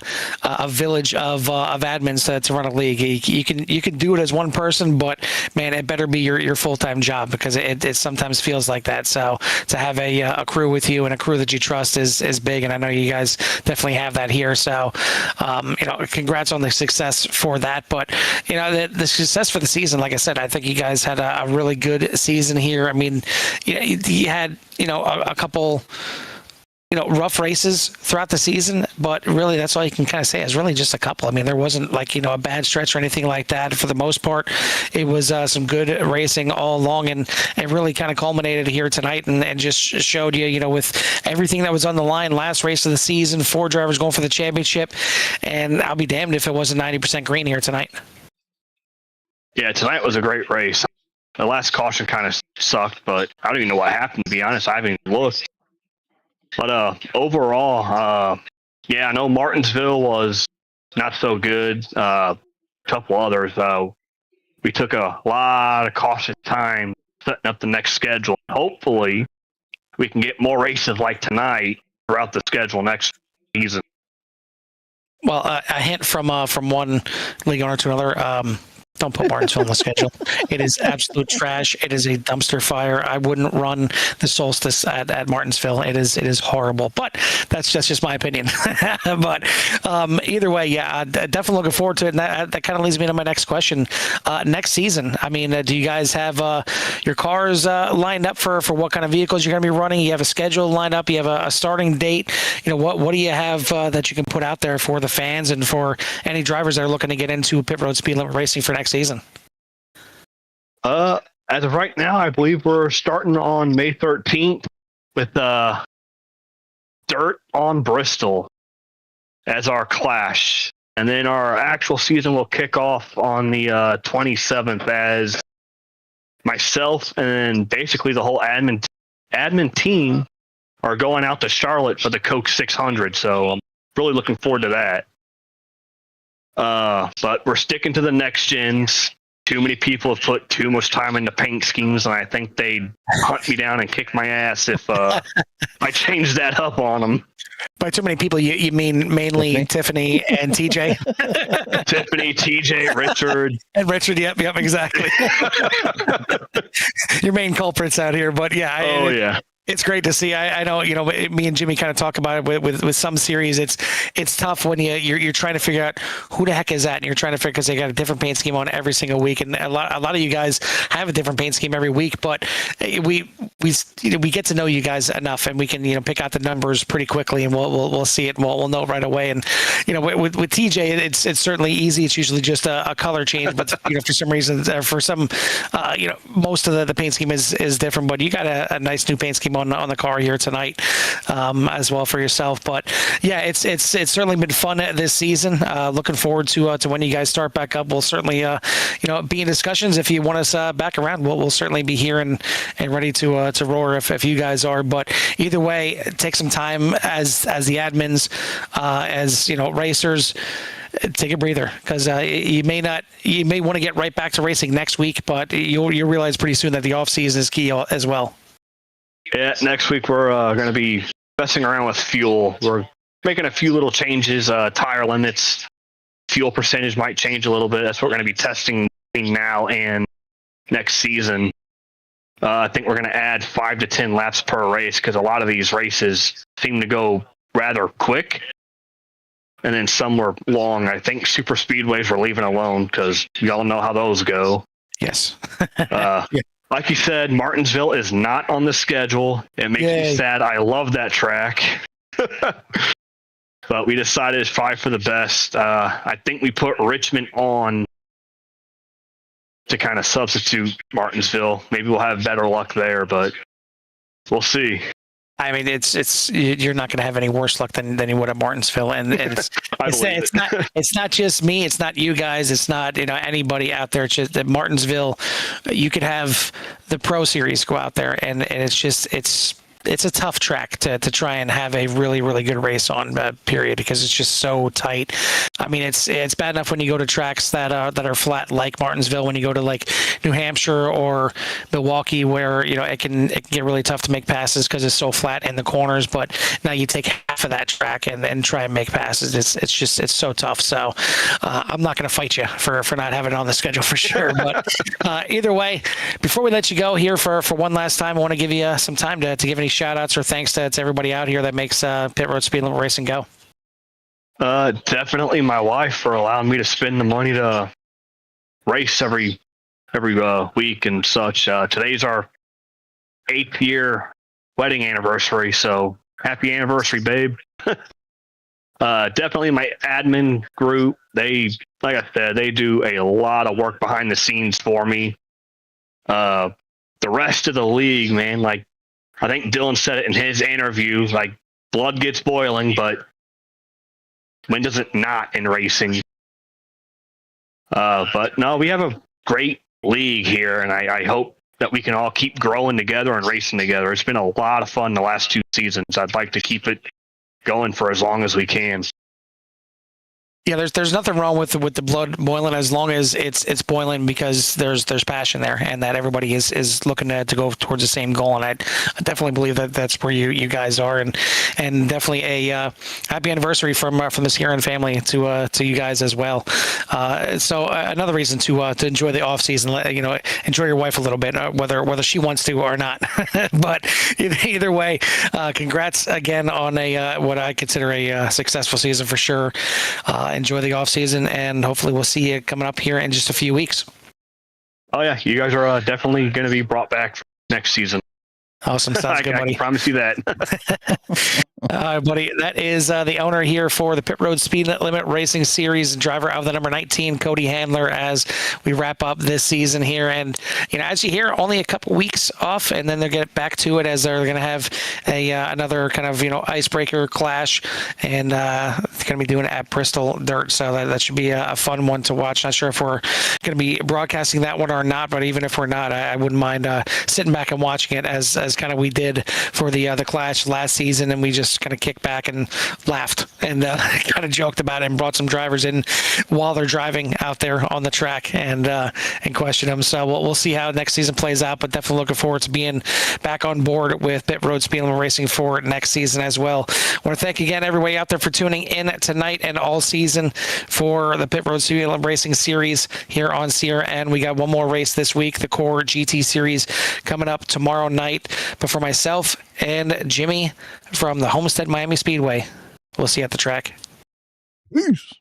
village of admins to run a league. You can do it as one person, but man, it better be your full-time job, because it sometimes feels like that. So to have a crew with you and a crew that you trust is big, and I know you guys definitely have that here. So congrats on the success for that. But the success for the season, like I said, I think you guys had a really good season here. You had a couple rough races throughout the season, but really that's all you can kind of say is really just a couple. There wasn't a bad stretch or anything like that. For the most part, it was some good racing all along, and it really kind of culminated here tonight and just showed you, with everything that was on the line. Last race of the season, 4 drivers going for the championship, and I'll be damned if it wasn't 90% green here tonight. Yeah, tonight was a great race. The last caution kind of sucked, but I don't even know what happened, to be honest. I haven't even looked. But overall, I know Martinsville was not so good. A couple others. We took a lot of cautious time setting up the next schedule. Hopefully, we can get more races like tonight throughout the schedule next season. Well, a hint from one league owner to another. Don't put Martinsville on the schedule. It is absolute trash. It is a dumpster fire. I wouldn't run the Solstice at Martinsville. It is horrible. But that's just my opinion. But either way, definitely looking forward to it. And that kind of leads me to my next question. Next season, do you guys have your cars lined up for what kind of vehicles you're going to be running? You have a schedule lined up. You have a starting date. What do you have that you can put out there for the fans and for any drivers that are looking to get into Pit Road Speed Limit Racing for next season? As of right now, I believe we're starting on May 13th with Dirt on Bristol as our clash. And then our actual season will kick off on the 27th as myself and basically the whole admin team are going out to Charlotte for the Coke 600. So I'm really looking forward to that. But we're sticking to the next gens. too many people have put too much time into paint schemes, and I think they'd hunt me down and kick my ass if I changed that up on them. By too many people, you mean mainly Tiffany and TJ? Tiffany, TJ, Richard. And Richard, yep, exactly. Your main culprits out here, but yeah. Yeah. It's great to see. I know, me and Jimmy kind of talk about it with some series. It's tough when you're trying to figure out who the heck is that, and you're trying to figure, because they got a different paint scheme on every single week, and a lot of you guys have a different paint scheme every week. But we get to know you guys enough, and we can pick out the numbers pretty quickly, and we'll see it, and we'll know it right away. And with TJ, it's certainly easy. It's usually just a color change, but for some reason, for some, most of the paint scheme is different. But you got a nice new paint scheme on the car here tonight, as well for yourself. But yeah, it's certainly been fun this season. Looking forward to when you guys start back up. We'll certainly be in discussions. If you want us back around, we'll certainly be here and ready to roar if you guys are. But either way, take some time as the admins, as racers. Take a breather, because you may want to get right back to racing next week, but you'll realize pretty soon that the off season is key as well. Yeah, next week we're going to be messing around with fuel. We're making a few little changes, tire limits, fuel percentage might change a little bit. That's what we're going to be testing now and next season. I think we're going to add 5 to 10 laps per race, because a lot of these races seem to go rather quick, and then some were long. I think super speedways we're leaving alone, because y'all know how those go. Yes. Yeah. Like you said, Martinsville is not on the schedule. It makes me sad. I love that track. But we decided it's probably for the best. I think we put Richmond on to kind of substitute Martinsville. Maybe we'll have better luck there, but we'll see. I mean, you're not going to have any worse luck than you would at Martinsville, and it's not just me, it's not you guys, it's not anybody out there. It's just that Martinsville, you could have the Pro Series go out there, and it's a tough track to try and have a really, really good race on, period, because it's just so tight. I mean, it's bad enough when you go to tracks that are flat like Martinsville. When you go to like New Hampshire or Milwaukee, where it can get really tough to make passes because it's so flat in the corners. But now you take half of that track and try and make passes. It's so tough. So I'm not going to fight you for not having it on the schedule for sure. But either way, before we let you go here for one last time, I want to give you some time to give any shout outs or thanks to everybody out here that makes Pit Road Speed Limit Racing go. Definitely my wife for allowing me to spend the money to race every week and such. Today's our 8th year wedding anniversary, so happy anniversary, babe. Definitely my admin group. They, like I said, they do a lot of work behind the scenes for me. The rest of the league, man, like I think Dylan said it in his interview, like blood gets boiling, but when does it not in racing? But no, we have a great league here, and I hope that we can all keep growing together and racing together. It's been a lot of fun the last 2 seasons. I'd like to keep it going for as long as we can. Yeah, there's nothing wrong with the blood boiling as long as it's boiling, because there's passion there, and that everybody is looking to go towards the same goal. And I definitely believe that's where you guys are, and definitely a happy anniversary from this Heron family to you guys as well. So another reason to enjoy the off season, enjoy your wife a little bit, whether she wants to or not. But either way, congrats again on what I consider a successful season for sure. Enjoy the off season, and hopefully we'll see you coming up here in just a few weeks. Oh yeah, you guys are definitely going to be brought back for next season. Awesome. Sounds good, buddy. I promise you that. Buddy, that is the owner here for the Pit Road Speed Limit Racing Series, driver of the number 19, Cody Handler, as we wrap up this season here. And, as you hear, only a couple weeks off, and then they'll get back to it, as they're going to have another kind of, icebreaker clash, and they're going to be doing it at Bristol Dirt. So that should be a fun one to watch. Not sure if we're going to be broadcasting that one or not, but even if we're not, I wouldn't mind sitting back and watching it as kind of we did for the clash last season, and we just just kind of kicked back and laughed and kind of joked about it and brought some drivers in while they're driving out there on the track and question them. So we'll see how next season plays out, but definitely looking forward to being back on board with Pit Road Speed Limit Racing for next season as well. I want to thank again everybody out there for tuning in tonight and all season for the Pit Road Speed Limit Racing series here on Sierra. And we got one more race this week, the Core GT series, coming up tomorrow night. But for myself and Jimmy from the Homestead Miami Speedway, we'll see you at the track. Peace.